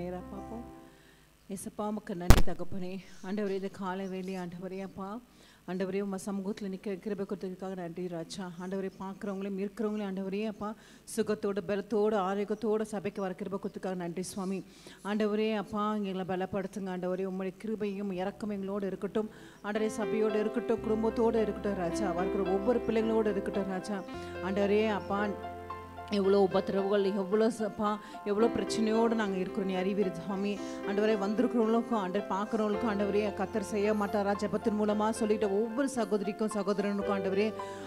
நேராக பார்ப்போம். ஏசப்பா உமக்கு நன்றி தகப்பனே. ஆண்டவரே இந்த காலை வேலை ஆண்டவரே அப்பா ஆண்டவரே உங்கள் சமூகத்தில் நிற்க கிருபை கொடுத்ததுக்காக நன்றி ராஜா. ஆண்டவரே பார்க்குறவங்களையும் இருக்கிறவங்களையும் ஆண்டவரே அப்பா சுகத்தோடு பலத்தோடு ஆரோக்கியத்தோடு சபைக்கு வர கிருபை கொடுத்ததுக்காக நன்றி சுவாமி. ஆண்டவரே அப்பா எங்களை பலப்படுத்துங்க ஆண்டவரே. உங்களுடைய கிருபையும் இறக்கம் எங்களோடு இருக்கட்டும் ஆண்டவரே. சபையோடு இருக்கட்டும், குடும்பத்தோடு இருக்கட்டும் ராஜா. இருக்கிற ஒவ்வொரு பிள்ளைங்களோடு இருக்கட்டும் ராஜா. ஆண்டவரே அப்பா எவ்வளோ உபத்திரவுகள் எவ்வளோ பிரச்சனையோடு நாங்கள் இருக்கிறோம் நீ அறிவீர் சுவாமி. ஆண்டவரே வந்திருக்கிறவங்களுக்கும் ஆண்டவர் பார்க்குறவங்களுக்கும் ஆண்டவரே கத்தர் செய்ய மாட்டாரா ஜெபத்தின் மூலமாக சொல்லிட்டு ஒவ்வொரு சகோதரிக்கும் சகோதரனுக்கும்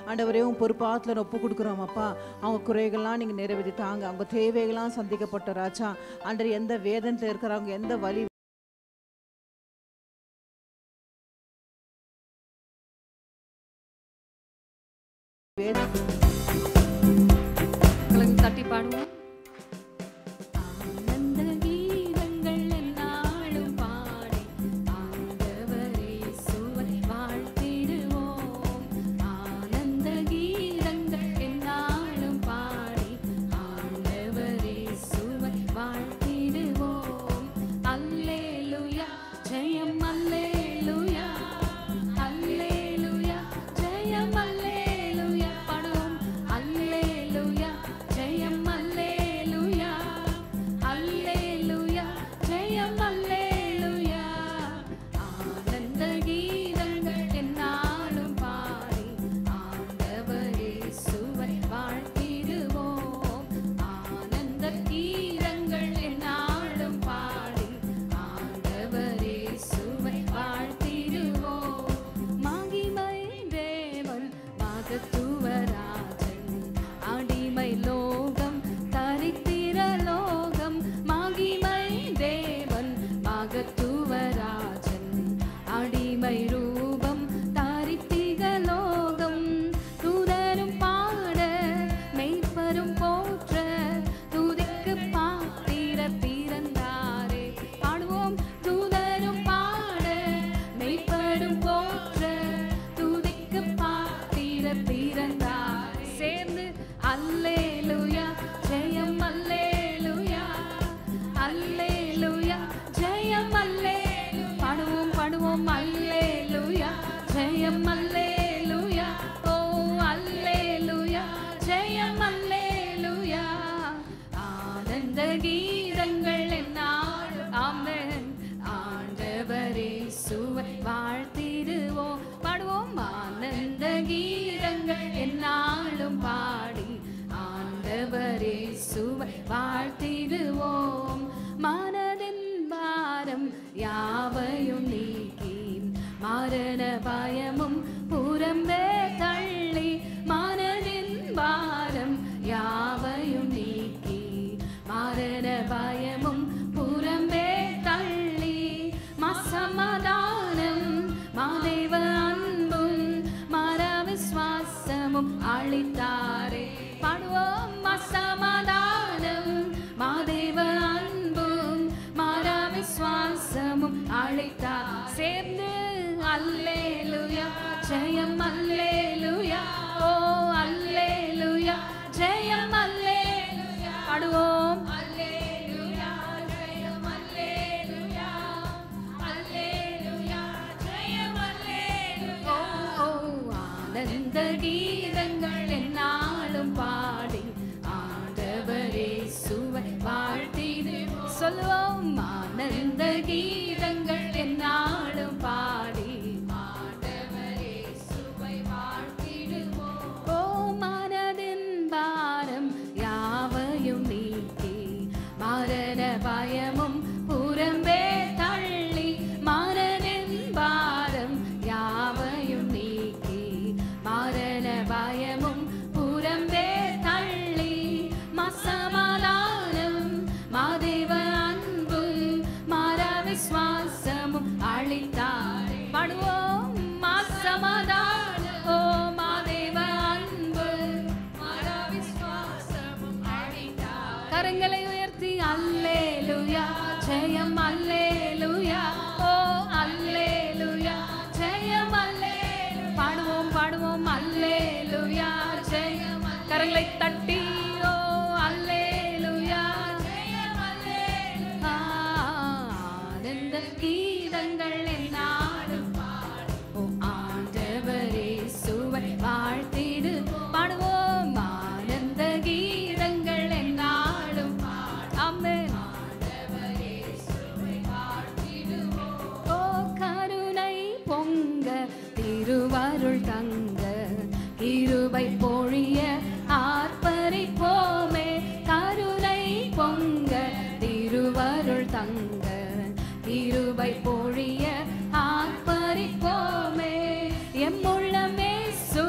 ஆண்டவரே உன் பொறுப்பாத்தில் ஒப்பு கொடுக்குறோம் அப்பா. அவங்க குறைகள்லாம் நீங்கள் நிறைவேற்றித்தாங்க. அவங்க தேவைகள்லாம் சந்திக்கப்பட்ட ராஜா. ஆண்டவர் எந்த வேதனையில் இருக்கிறவங்க எந்த வழி தட்டி பாடுவோம். வாழ்த்திடுவோம். மனதின் பாரம் யாவையும் நீக்கி மரண பயமும் புறம்பே தள்ளி மனதின் பாரம் யாவையும் நீக்கி மரண பயமும் புறம்பே தள்ளி சமாதானம் மாதேவ அன்பும் மர விசுவாசமும் அளித்தாரே. பாடுவோம். சமாதானம் மாதேவ அன்பும் மர விசுவாசமும் அளித்தார். சேர்ந்து அல்லேலூயா ஜெயம் அல்லேலூயா ஓ அல்லேலூயா ஜெயம் அல்லேலூயா. பாடுவோம். அல்லேலூயா ஜெயம் அல்லேலூயா அல்லேலூயா ஜெயம் அல்லேலூயா. ஓ ஆனந்த கீதங்கள் என்னாலும் பாடி ஆண்டவரே சுவை வாழ்த்திடுவோம். சொல்லுவோம். ஆனந்த கீதங்கள் என்னாலும் பாடி ஆண்டவரே சுவை வாழ்த்திடுவோம். ஓ மனதின் பாரம் யாவையும் நீக்கி மரண பயமும் புறம்பே தள்ளி மனதின் பாரம் யாவையும் நீக்கி மரண பயமும் புறம்பே தள்ளி சமாதானம் மாதேவ அன்பும் மர விசுவாசமும் அளித்தார். பாடுவோம். சமாதானம் ஓ மாதேவ அன்பு மர விசுவாசமும் அளித்தார். கரங்களை உயர்த்தி அல்லேலூயா ஜெயம் அல்லேலூயா ஓ அல்லேலூயா ஜெயம் அல்லேலூயா. பாடுவோம் பாடுவோம். அல்லேலூயா ஜெயம். கரங்களை தட்டி ஓ அல்லேலூயா ஜெயம் அல்லேலூயா தங்க கிருபை பொழிய ஆர்ப்பரிப்போமே. கருணை பொங்க திருவருள் தங்க கிருபை பொழிய ஆர்ப்பரிப்போமே. எம்முள்ளமேசு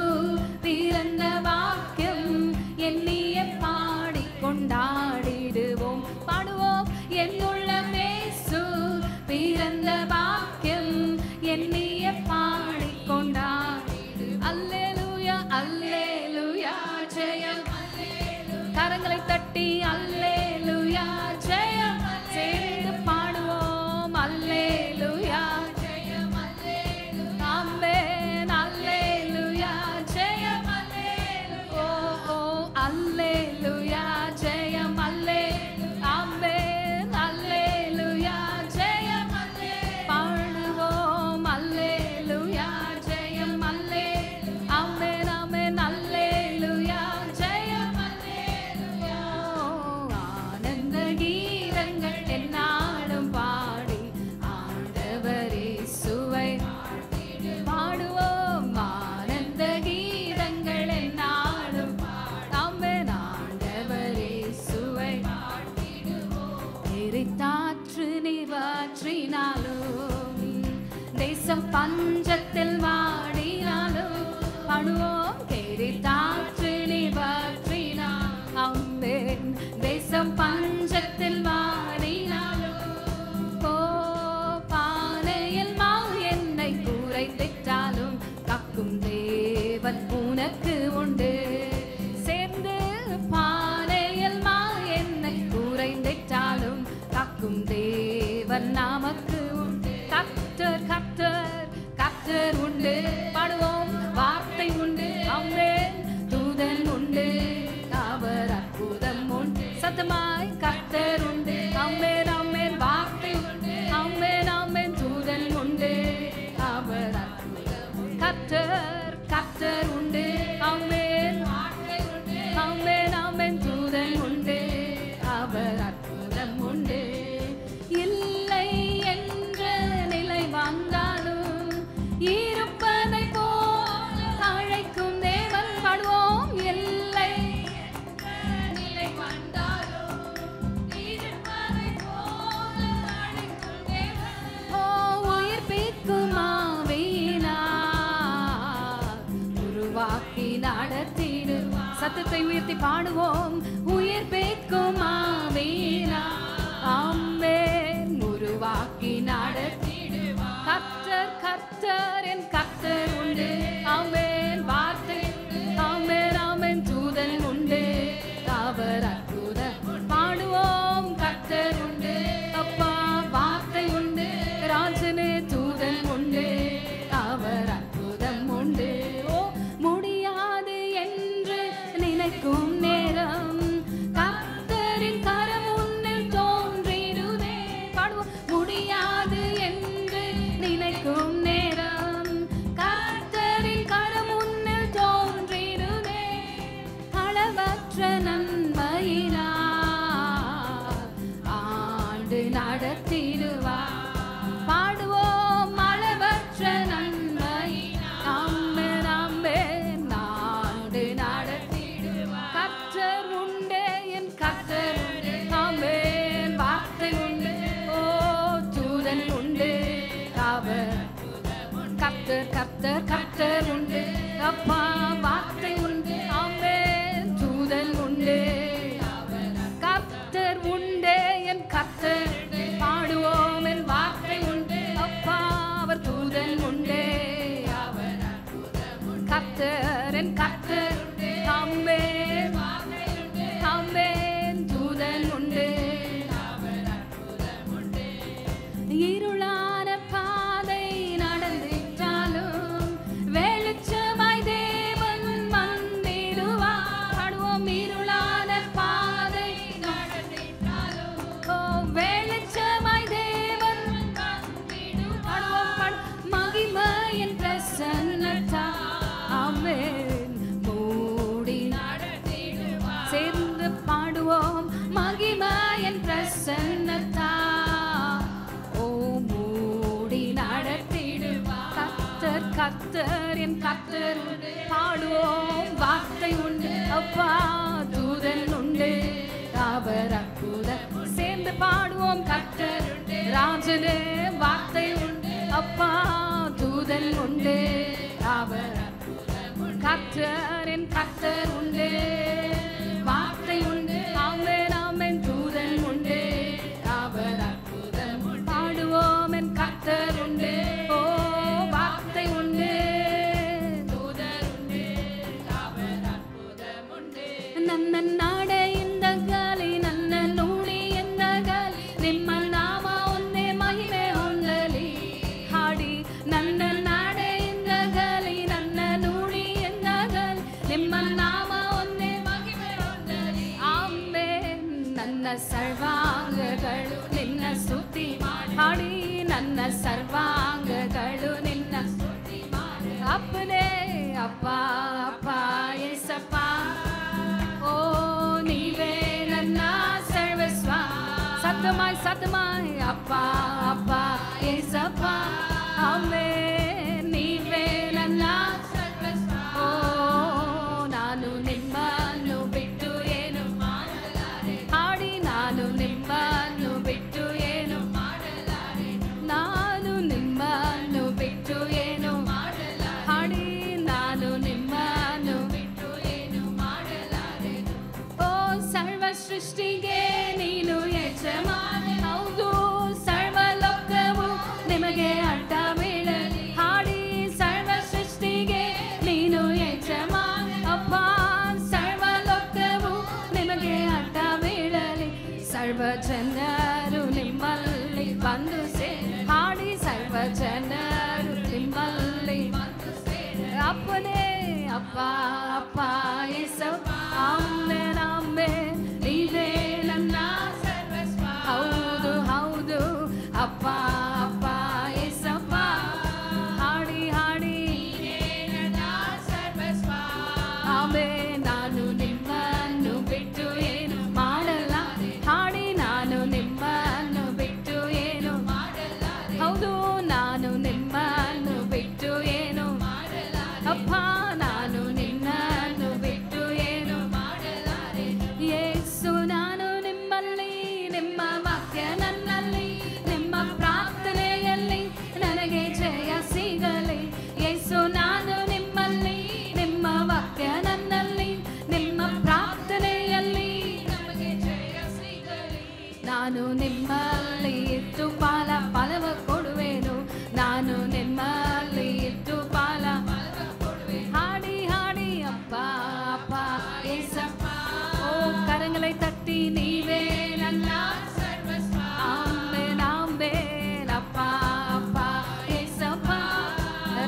பிறந்த வாக்கியம் எண்ணிய பாடி கொண்டாடிடுவோம். பாடுவோம். என்னுள்ளமேசு பிறந்த வாக்கியம் எண்ணிய பாடி கொண்டாடிடு. அல்லேலூயா அல்லேலூயா ஜெயம். கரங்களை தட்டி அல்லேலூயா ஜெயம் சேர்ந்து பாடுவோம். அல்லேலூயா ஜெயம் ஆமென். அல்லேலூயா ஜெயம் ஓ ஓ அல்லேலூயா ஜெயம் ஆமென். அல்லேலூயா ஜெயம் பாடுவோம். அல்லேலூயா ஜெயம் ஆமென் ஆமென். அல்லேலூயா ஜெயம் ஆனந்த கீதங்கள் என்னாலும் பாடி ஆண்டவரே சுவை பாடுவோம். ஆனந்த கீதங்கள் என்னாலும் ஆமென். ஆண்டவரே சுவை எரித்தாற்று நீவாற்றினாலும் தேசம் பஞ்சத்தில் வாடினாலும் பாடுவோம். எரித்தாற்று நீவாற்றினாலும் ஆமென். தேசம் பஞ்சத்தில் வாடினாலும் பானையில் மாவு என்னை குறைத்திட்டாலும் காக்கும் தேவன் உனக்கு உண்டு. சேர்ந்து பானையில் மாவு என்னை குறைந்திட்டாலும் காக்கும் தேவன் நமக்கு உண்டு. கர்த்தர் கர்த்தர் கர்த்தர் உண்டு. பாடுவோம். வார்த்தை உண்டு ஆமென். தூதன் உண்டு அவர் அற்புதம் உண்டு. சத்தமாய் கர்த்தர் உண்டு ஆமென் ஆமென். வார்த்தை உண்டு ஆமென் ஆமென். தூதன் உண்டு அவர் அற்புதம். கர்த்தர் கர்த்தர் உண்டு ஆமென். ஆமென் ஆமென். தூதன் உண்டு அவர் அற்புதம் உண்டு. இல்லை என்ற நிலை வந்தாலும் இருப்பதை போல அழைக்கும் தேவன். பாடுவோம். இல்லை நிலை வந்தாலும் இருப்பதை போல அழைக்கும் தேவன். ஓ உயிர்ப்பிக்கும் ஆவியினார் உருவாக்கி நடத்திடு. சத்தத்தை உயர்த்தி பாடுவோம். உயிர்ப்பிக்கும் ஆவியினார் ஆமென் உருவாக்கி நடத்திடுவார். கர்த்தர் கர்த்தர் என் கர்த்தர் உண்டு ஆமென். வார்த்தை ஆமென் ஆமென். தூதன் உண்டு அவர் அற்புதம். பாடுவோம். கர்த்தர் உண்டு அப்பா. வார்த்தை உண்டு ராஜனே. தூதன் உண்டு அவர் அற்புதம் உண்டு. ஓ முடியாது என்று நினைக்கும் நேரம் கர்த்தரின் கரம் உன்னில் தோன்றிடுதே. பாடுவோம். முடியாது என்று நினைக்கும் நேரம் கர்த்தரின் கரம் உன்னில் தோன்றிடுதே. அளவற்ற நன்மையினார் ஆண்டு நடத்திடுவார். பாடுவோம். அளவற்ற நன்மை ஆமென் ஆமென். ஆண்டு நடத்திடுவார். கர்த்தர் உண்டே என் கர்த்தர் உண்டு ஆமென். வார்த்தை உண்டு ஓ தூதன் உண்டு அவர். கர்த்தர் கர்த்தர் கர்த்தர் உண்டு அப்பா. வார்த்தை உண்டு ஆமென். தூதன் உண்டு கர்த்தர் உண்டே என் கர்த்தர். பாடுவோம். என் வார்த்தை உண்டு அப்பா. அவர் தூதன் உண்டே அவர். கர்த்தர் என் கர்த்தர் ஆமென் ஆமென். தூதன் உண்டு. இருளான பாதை நடந்திட்டாலும் வெளிச்சமாய் தேவன் வந்திடுவார். பாடுவோம். இருளான பாதை நடந்திட்டாலும் ஓ வெளிச்சமாய் தேவன் வந்திடுவார். மகிமையின் பிரசன்னத்தால் ஆமென் கர்த்தர் என் கர்த்தர் பாடுவோம் வார்த்தை உண்டு அப்பா தூதன் உண்டு அவர் அற்புதம் சேர்ந்து பாடுவோம் கர்த்தர் ராஜனே வார்த்தை உண்டு அப்பா தூதன் உண்டு அவர் அற்புதம் கர்த்தர் என் கர்த்தர் உண்டு வார்த்தை உண்டு ஆமென் ஆமென் தூதன் உண்டு அவர் அற்புதம் பாடுவோம் என் கர்த்தர் உண்டு ஓ வார்த்தை உண்டு தூதன் உண்டு அவர் அற்புதம் உண்டு ನನ್ನ ನಾಡೆಯಿಂದ ಗಾಳಿ ನನ್ನ ನುಡಿಯಿಂದ ಗಾಳಿ ನಿಮ್ಮ ನಾಮ ಒಂದೇ ಮಹಿಮೆ ಹೊಂದಲಿ ಹಾಡಿ ನನ್ನ ನಾಡೆಯಿಂದ ಗಾಳಿ ನನ್ನ ನುಡಿಯಿಂದ ಗಾಳಿ ನಿಮ್ಮ ನಾಮ ಒಂದೇ ಮಹಿಮೆ ಹೊಂದಲಿ ಆಮೆನ್ ನನ್ನ ಸರ್ವಾಂಗಗಳು ನಿನ್ನ ಸ್ತುತಿ ಹಾಡಿ ನನ್ನ ಸರ್ವಾಂಗಗಳು ನಿನ್ನ ಸ್ತುತಿ ಮಾಡಿ ಅಪ್ಪನೇ ಅಪ್ಪ ಅಪ್ಪ ಯೇಸಪ್ಪ ಓ ನೀವೇ ನನ್ನ ಸರ್ವಸ್ವ ಸತ್ಯಮಾಯ್ ಸತ್ಯಮಾಯ್ ಅಪ್ಪ ಅಪ್ಪ ಯೇಸಪ್ಪ ಆಮೆನ್ ನೀವೇ ನನ್ನ ಸರ್ವಸ್ವ ಓ ನಾನು ನಿಮ್ಮನ್ನು ಬಿಟ್ಟು ಏನು ಮಾಡಲಾರೆ ಹಾಡಿ ನಾನು ನಿಮ್ಮನ್ನು ಬಿಟ್ಟು ಏನು ಮಾಡಲಾರೆ ನಾನು ನಿಮ್ಮನ್ನು ಬಿಟ್ಟು ಏನು ಮಾಡಲಾರೆ ಹಾಡಿ ನಾನು ನಿಮ್ಮನ್ನು ಬಿಟ್ಟು ಏನು ಮಾಡಲಾರೆ ಓ ಸರ್ವ ಸೃಷ್ಟಿಗೆ ನೀನು ಯಜಮಾನ ಹೌದು ಸರ್ವ ಲೋಕವು ನಿಮಗೆ ಅಡ್ಡ ಬೀಳಲಿ ಹಾಡಿ ಸರ್ವ ಸೃಷ್ಟಿಗೆ ನೀನು ಯಜಮಾನ ಅಪ್ಪ ಸರ್ವ ಲೋಕವು ನಿಮಗೆ ಅಡ್ಡ ಬೀಳಲಿ ಸರ್ವ ಜನರು ನಿಮ್ಮಲ್ಲಿ ಬಂದು ಸೇರಿ ಹಾಡಿ ಸರ್ವ ಜನರು ನಿಮ್ಮಲ್ಲಿ ಬಂದು ಸೇರಿ ಅಪ್ಪನೇ ಅಪ್ಪ ಅಪ್ಪ ಯೇಸಪ್ಪ ಆಮೆನ್ ಆಮೆನ್ ನೀವೇ ನನ್ನ ಸರ್ವಸ್ವ ಹೌದು ಹೌದು ಅಪ್ಪ ಅಪ್ಪ ಯೇಸಪ್ಪ ಹಾಡಿ ಹಾಡಿ ನೀವೇ ನನ್ನ ಸರ್ವಸ್ವ ಆಮೆನ್ ನಾನು ನಿಮ್ಮನ್ನು ಬಿಟ್ಟು ಏನು ಮಾಡಲಾರೆ ಹಾಡಿ ನಾನು ನಿಮ್ಮನ್ನು ಬಿಟ್ಟು ಏನು ಮಾಡಲಾರೆ ಹೌದು ನಾನು ನಿಮ್ಮನ್ನು ಬಿಟ್ಟು ಏನು ಮಾಡಲಾರೆ ಅಪ್ಪ ನಾನು ನಿನ್ನನ್ನು ಬಿಟ್ಟು ಏನು ಮಾಡಲಾರೆ ಯೇಸು ನಾನು ನಿಮ್ಮಲ್ಲಿ ನಿಮ್ಮ ವಾಕ್ಯ ನನ್ನಲ್ಲಿ ನಿಮ್ಮ ಪ್ರಾರ್ಥನೆಯಲ್ಲಿ ನನಗೆ ಜಯ ಸಿಗಲಿ ಯೇಸು ನಾನು ನಿಮ್ಮಲ್ಲಿ ನಿಮ್ಮ ವಾಕ್ಯ ನನ್ನಲ್ಲಿ ನಿಮ್ಮ ಪ್ರಾರ್ಥನೆಯಲ್ಲಿ ನಮಗೆ ಜಯ ಸಿಗಲಿ ನಾನು ನಿಮ್ಮಲ್ಲಿ ಇದ್ದು ಫಲವ ಕೊಡುವೆನು ನಾನು ನಿಮ್ಮಲ್ಲಿ ಇದ್ದು ಫಲವ ಕೊಡುವೆ ಹಾಡಿ ಹಾಡಿ ಅಪ್ಪ ಅಪ್ಪ ಯೇಸಪ್ಪ ಓ ಕರங்களை ತಟ್ಟಿ ನೀವೇ ನನ್ನ ಸರ್ವಸ್ವ ಆಮೆನ್ ಆಮೆನ್ ಅಪ್ಪ ಅಪ್ಪ ಯೇಸಪ್ಪ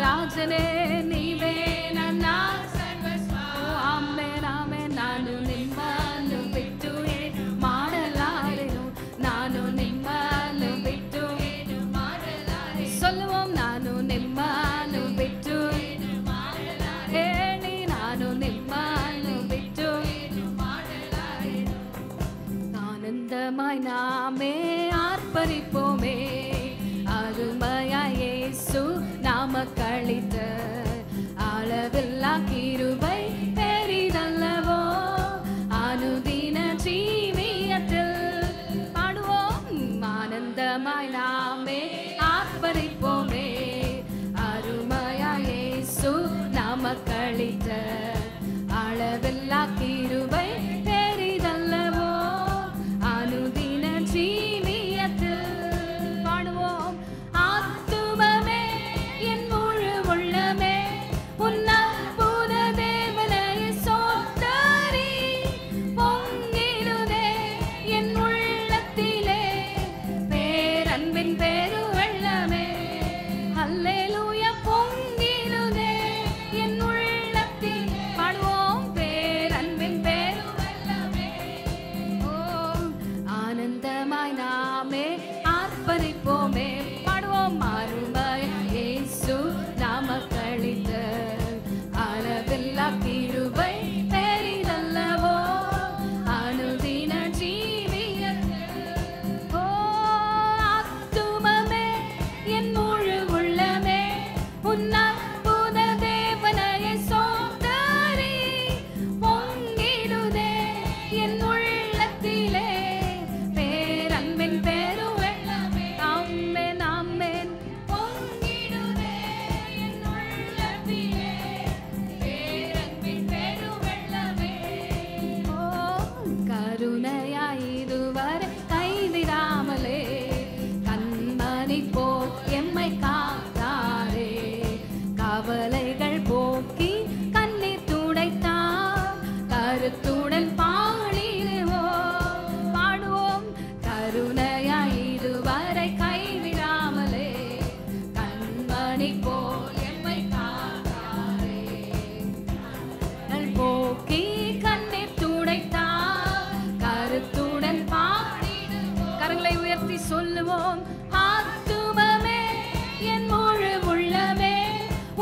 ರಾಜನೇ ನೀವೇ ನನ್ನ ಸರ್ವಸ್ವ ಆಮೆನ್ ಆಮೆನ್ ನಾನು ನಿಮ್ಮನ್ನು ಬಿಟ್ಟು ಏನು ಮಾಡಲಾರೆನು ನಾನು ನಿಮ್ಮನ್ನು ಬಿಟ್ಟು ಏನು ಮಾಡಲಾರೆ சொல்லுவோம் ನಾನು ನಿಮ್ಮನ್ನು ಬಿಟ್ಟು ಏನು ಮಾಡಲಾರೆ ಹೇಳಿ ನಾನು ನಿಮ್ಮನ್ನು ಬಿಟ್ಟು ಏನು ಮಾಡಲಾರೆ ஆனந்தமாய் நாமே ஆர்ப்பரிப்போமே அருமையா இயேசு நாம கழித்த அளவில்லா கிருபை பெரிதல்லவோ அனுதின ஜீவியத்தில் பாடுவோம் ஆனந்தமாய் நாமே ஆர்ப்பரிப்போமே அருமையா இயேசு நாம கழித்த அளவில்லா கிருபை பெரிதல்லவோ அனுதின ஜீவியத்தில் பாடுவோம் ஆத்துமமே என் முழு உள்ளமே உன் அற்புத தேவனை சோத்தரி பொங்கிடுதே என் உள்ளத்திலே பேரன்பின் பெருவெள்ளமே அல்லேலூயா பொங்கிடுதே என் உள்ளத்திலே கவலைகள் போக்கி கண்ணீர் துடைத்தார். கருத்துடன் பாடுவோம் கருணையாய் இதுவரை கைவிடாமலே கண்மணி போல் எம்மை காத்தாரே. போக்கி கண்ணீர் துடைத்தார். கருத்துடன் கரங்களை உயர்த்தி சொல்லுவோம். ஆத்துமமே என் முழு உள்ளமே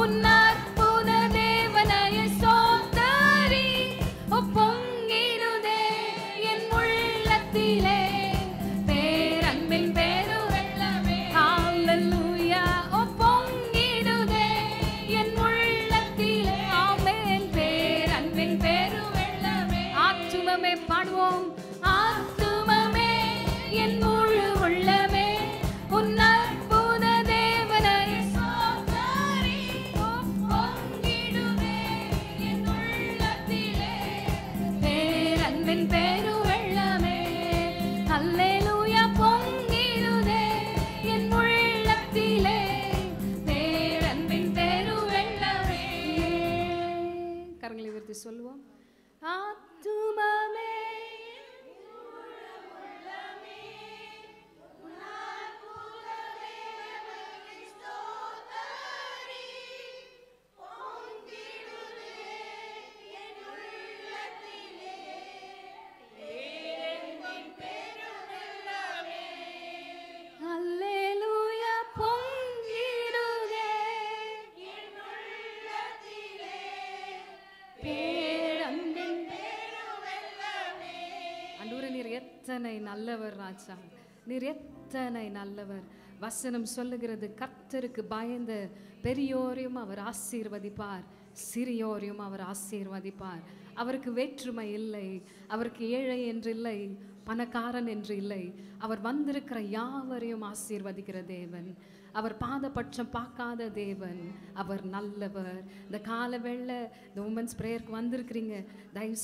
உன் அற்புத தேவனைய சோதரி. பொங்கிடுதே என் உள்ளத்திலே பேரன்பின் பெருவெள்ளமே. ஹல்லேலூயா. பொங்கிடுதே என் உள்ளத்திலே ஆமென் பேரன்பின் பெருவெள்ளமே. ஆத்துமமே பாடுவோம். ஆத்துமமே என் முழு உள்ளமே உன் அற்புத தேவனை சோதரி. பொங்கிடுதே என் உள்ளத்திலே பேரன்பின் பெருவெள்ளமே. அல்லேலூயா. பொங்கிடுதே என் உள்ளத்திலே பேரன்பின் பெருவெள்ளமே. கரங்களை உயர்த்தி சொல்லுவோம். ஆத்துமமே அல்லேலூயா. பொங்கிடுதே என் உள்ளத்திலே பேரன்பின் பெருவெள்ளமே. ஆண்டவரே, நீர் எத்தனை நல்லவர் ராஜா, நீர் எத்தனை நல்லவர். வசனம் சொல்லுகிறது, கர்த்தருக்கு பயந்த பெரியோரையும் அவர் ஆசீர்வதிப்பார், சிறியோரையும் அவர் ஆசீர்வதிப்பார். அவருக்கு வேற்றுமை இல்லை, அவருக்கு ஏழை என்று இல்லை, பணக்காரன் என்று இல்லை. அவர் வந்திருக்கிற யாவரையும் ஆசீர்வதிக்கிற தேவன். அவர் பாதபட்சம் பார்க்காத தேவன். அவர் நல்லவர். இந்த கால வேளை இந்த உமன்ஸ் ப்ரேயருக்கு வந்திருக்கிறீங்க, தயவு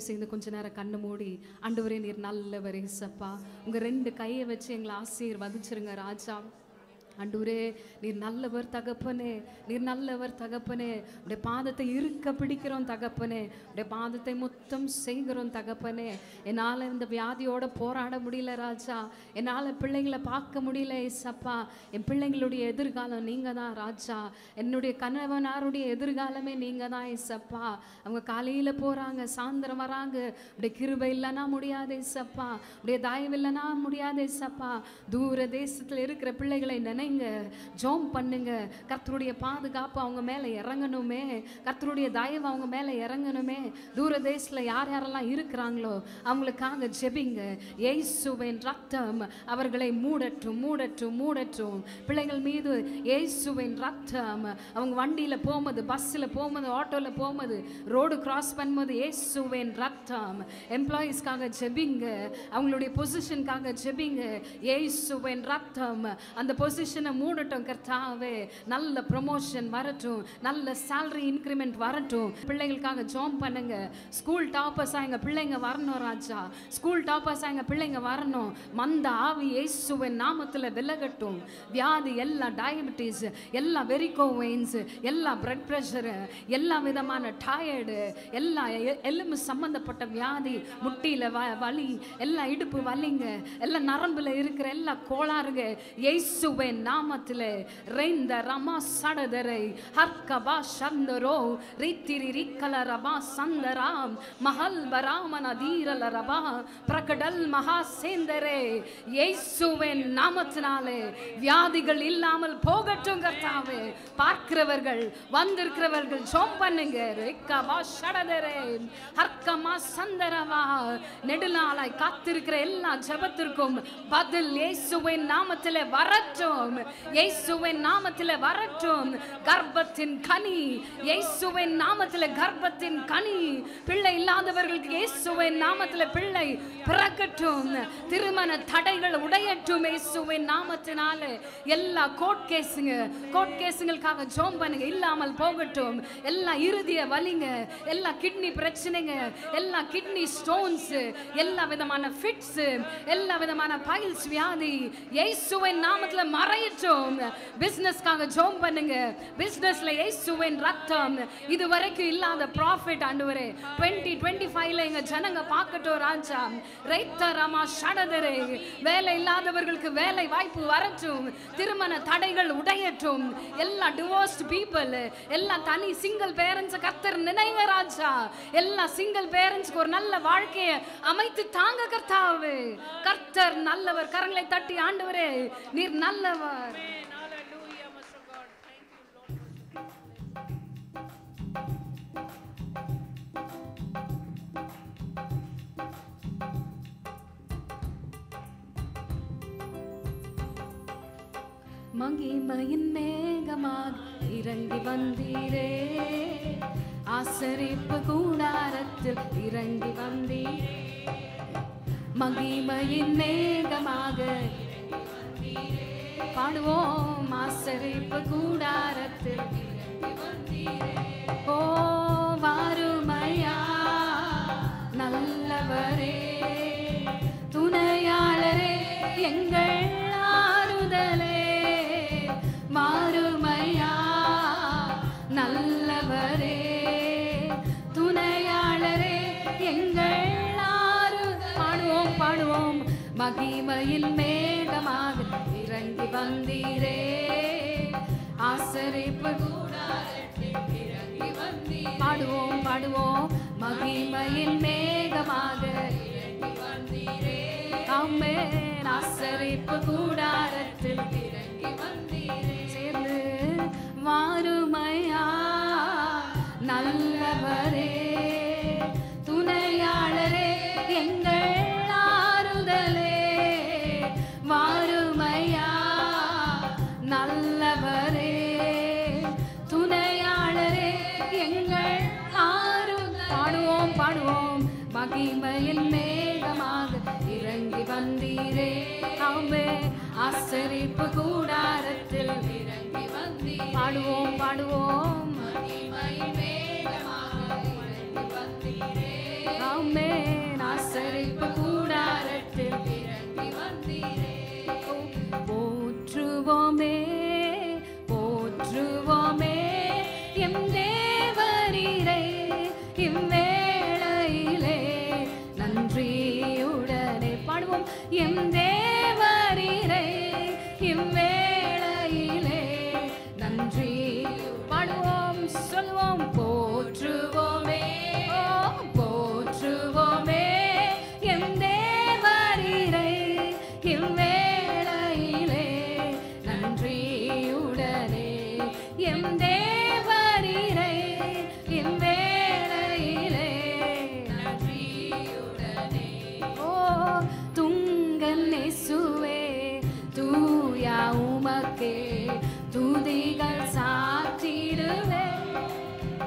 செய்து கொஞ்ச நேரம் கண்ணு மூடி, ஆண்டவரே நீர் நல்லவர் ஏசப்பா, உங்கள் 2 கையை வச்சு எங்களை ஆசீர்வதிச்சிருங்க ராஜா. ஆண்டவரே நீர் நல்லவர் தகப்பனே, நீர் நல்லவர் தகப்பனே. உடைய பாதத்தை இருக்க பிடிக்கிறோம் தகப்பனே, உடைய பாதத்தை மொத்தம் செய்கிறோம் தகப்பனே. என்னால் இந்த வியாதியோட போராட முடியல ராஜா, என்னால் பிள்ளைங்களை பார்க்க முடியல ஏசப்பா. என் பிள்ளைங்களுடைய எதிர்காலம் நீங்கள் தான் ராஜா, என்னுடைய கணவனாருடைய எதிர்காலமே நீங்கள் தான் ஏசப்பா. அவங்க காலையில் போகிறாங்க, சாயந்தரம் வராங்க. உடைய கிருபை இல்லைன்னா முடியாது ஏசப்பா, உடைய தயவு இல்லைன்னா முடியாது ஏசப்பா. தூர தேசத்தில் இருக்கிற பிள்ளைகளை ஜோம் பண்ணுங்க. கர்த்தருடைய பாதுகாப்பு அவங்க மேலே இறங்கணுமே, கர்த்தருடைய தயவு அவங்க மேலே இறங்கணுமே. தூர தேசத்தில் யார் யாரெல்லாம் இருக்கிறாங்களோ அவங்களுக்காக ஜெபிங்க. இயேசுவின் ரத்தம் அவர்களை மூடட்டும் மூடட்டும் மூடட்டும். பிள்ளைகள் மீது இயேசுவின் ரத்தம், அவங்க வண்டியில் போகும்போது, பஸ்ஸில் போகும்போது, ஆட்டோவில் போகும்போது, ரோடு கிராஸ் பண்ணும்போது இயேசுவின் ரத்தம். எம்ப்ளாயீஸ்க்காக ஜெபிங்க, அவங்களுடைய பொசிஷனுக்காக ஜெபிங்க. இயேசுவின் ரத்தம் அந்த பொசிஷனை மூடட்டும் கர்த்தாவே. நல்ல ப்ரமோஷன் வரட்டும், நல்ல சேலரி இன்க்ரிமெண்ட் வரட்டும். பிள்ளைகளுக்காக ஜோம் பண்ணுங்க. ஸ்கூல் டாப்பர்ஸா எங்க பிள்ளைங்க வரணும் ராஜா, ஸ்கூல் டாப்பர்ஸா எங்க பிள்ளைங்க வரணும். மந்த ஆவி இயேசுவின் நாமத்தில் விலகட்டும். வியாதி, எல்லா டயபிட்டிஸ், எல்லா வெரிகோ வெயின்ஸ், எல்லா பிளட் ப்ரெஷர், எல்லா விதமான டயர்டு, எல்லா எலும்பு சம்பந்தப்பட்ட வியாதி, முட்டியில் வலி, எல்லா இடுப்பு வலிங்க, எல்லா நரம்புல இருக்கிற எல்லா கோளாறுங்க இயேசுவின் நாமத்திலே ரெந்த ரமா சடதரை ஹர்கபா சந்தரோ ரித்திரி ரிக்கல ரபா சந்தராம் மஹல் பராமன தீரல ரபா பிரகடல் மகா சேந்தரே. இயேசுவின் நாமத்தினாலே வியாதிகள் இல்லாமல் போகட்டும் கர்த்தாவே. பார்க்கிறவர்கள், வந்திருக்கிறவர்கள் ஜோம் பண்ணுங்க. ரிக்கபா சடதரை ஹர்கமா சந்தரவா. நெடுநாளாய் காத்திருக்கிற எல்லா ஜெபத்திற்கும் பதில் இயேசுவின் நாமத்திலே வரட்டும், இயேசுவின் நாமத்திலே வரட்டும். கர்ப்பத்தின் கனி இயேசுவின் நாமத்திலே, கர்ப்பத்தின் கனி. பிள்ளை இல்லாதவர்களுக்கு இயேசுவின் நாமத்திலே பிள்ளை பிறக்கட்டும். திருமண தடைகள் உடையட்டும் இயேசுவின் நாமத்தினாலே. எல்லா கோர்ட் கேஸுங்களுக்காக ஜோம் பண்ணுங்க, இல்லாமல் போகட்டும். எல்லா இருதய வலிங்க, எல்லா கிட்னி பிரச்சனைங்க, எல்லா கிட்னி ஸ்டோன்ஸ், எல்லா விதமான ஃபிட்ஸ், எல்லா விதமான பைல்ஸ் வியாதி இயேசுவின் நாமத்திலே மறைய உடையட்டும். பிசினஸ்க்காக ஜெபம் பண்ணுங்க. பிசினஸ்ல இயேசுவின் ரத்தம் இதுவரைக்கும் இல்லாத ப்ராஃபிட் ஆண்டவரே 2025ல எங்க ஜனங்க பார்க்கட்டும் ராஜா. ரைத்தரமா ஷடதரே வேலை இல்லாதவர்களுக்கு வேலை வாய்ப்பு வரட்டும். திருமண தடைகள் உடையட்டும். எல்லா டிவோர்ஸ்ட் பீப்புள், எல்லா தனி சிங்கிள் பேரண்ட்ஸ் கர்த்தர் நினைங்க ராஜா. எல்லா சிங்கிள் பேரண்ட்ஸ்க்கு ஒரு நல்ல வாழ்க்கையை அமைத்து தாங்க கர்த்தாவே. கர்த்தர் நல்லவர். கரங்களை தட்டி ஆண்டவரே நீர் நல்லவர். மகிமையின் மேகமாக இறங்கி வந்தீரே, ஆசரிப்பு கூடாரத்தில் இறங்கி வந்தீரே. மகிமையின் மேகமாக பாடுவோம், ஆசரிப்பு கூடாரத்தில் இறங்கி வந்தீரே. ஓ வாருமையா நல்லவரே, துணையாளரே, எங்கள் ஆறுதலே. மாறுமையா நல்லவரே, துணையாளரே, எங்கள் பாடுவோம் பாடுவோம். மகிமையில் மேகமாக இறங்கி வந்தீரே, ஆசரிப்பு கூடாரத்தில் இறங்கி வந்தீரே. பாடுவோம் பாடுவோம். மகிமையில் மேகமாக இறங்கி வந்தீரே, ஆமென். ஆசரிப்பு கூடாரத்தில் இறங்கி வந்தீரே. சேர்ந்து வாருமையா நல்லவரே, துணையாளரே, எங்கள் ஆறுதலே. வாருமையா நல்லவரே, துணையாளரே, எங்கள் ஆறுதல். பாடுவோம் பாடுவோம். மகிமையில் மேகமாக இறங்கி வந்தீரே, ஆமென். ஆசரிப்பு கூடாரத்தில் இறங்கி வந்தீரே. பாடுவோம் பாடுவோம். மகிமையில் மேகமாக இறங்கி வந்தீரே, ஆமென். ஆசரிப்பு கூடாரத்தில் இறங்கி வந்தீரே. போற்றுவோமே போற்றுவோமே எம் தேவரீரை, இவ்வேளையிலே நன்றியுடனே பாடுவோம். எம் தேவரீரை, இவ்வேளையிலே நன்றி பாடுவோம், சொல்வோம். போற்றுவோமே போற்றுவோமே எம் தேவரீரை, இவ்வேளையிலே நன்றியுடனே. எம் தேவரீரை, இவ்வேளையிலே நன்றியுடனே. ஓ துங்கன் இயேசுவே, தூயா உமக்கே துதிகள் சாற்றிடுவே.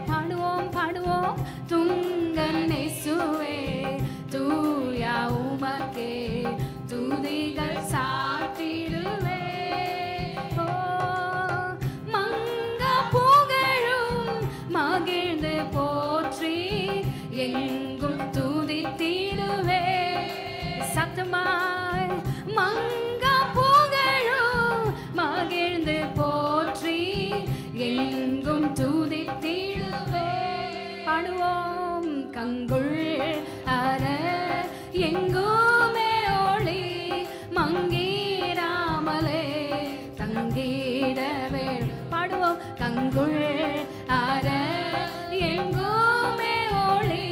பாடுவோம் பாடுவோம். துங்கன் இயேசுவே, தூயா உமக்கே துதிகள் சாற்றிடுவே. ஓ மங்க புகழும் மகிழ்ந்து போற்றி எங்கும் துதித்திடுவே. சத்தமாய் மங்க புகழும் மகிழ்ந்து போற்றி எங்கும் துதித்திடுவே. பாடுவோம். கங்குள் அற எங்குமே ஒளி மங்கிராமலே தங்கிடவே. பாடுவோம். கங்குள் அற எங்குமே ஒளி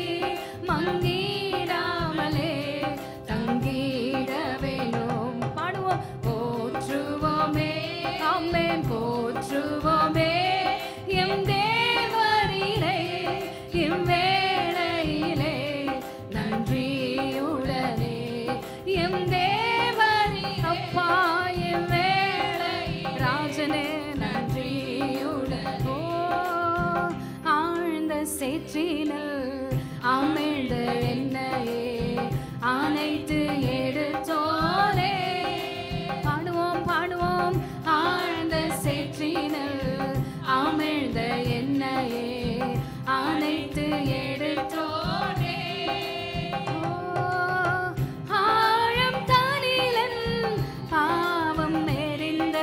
மங்கிடாமலே தங்கிடவேணும். பாடுவோம். போற்றுவோமே, ஆமென். போற்றுவோமே எம் தேவரீரை, இவ்வேளையிலே நன்றியுடனே. எம் தேவரீ அப்பா, இவ்வேளை ராஜனே நன்றியுடன். ஓ ஆழ்ந்த சேற்றினில் அமிழ்ந்த என்னையே அனைத்து எடுத்தோரே. பாடுவோம் பாடுவோம். ஆழ்ந்த சேற்றினில் அமிழ்ந்த என்னையே அனைத்து எடுத்தோரே. ஆழம் தானிலன் பாவம் எறிந்த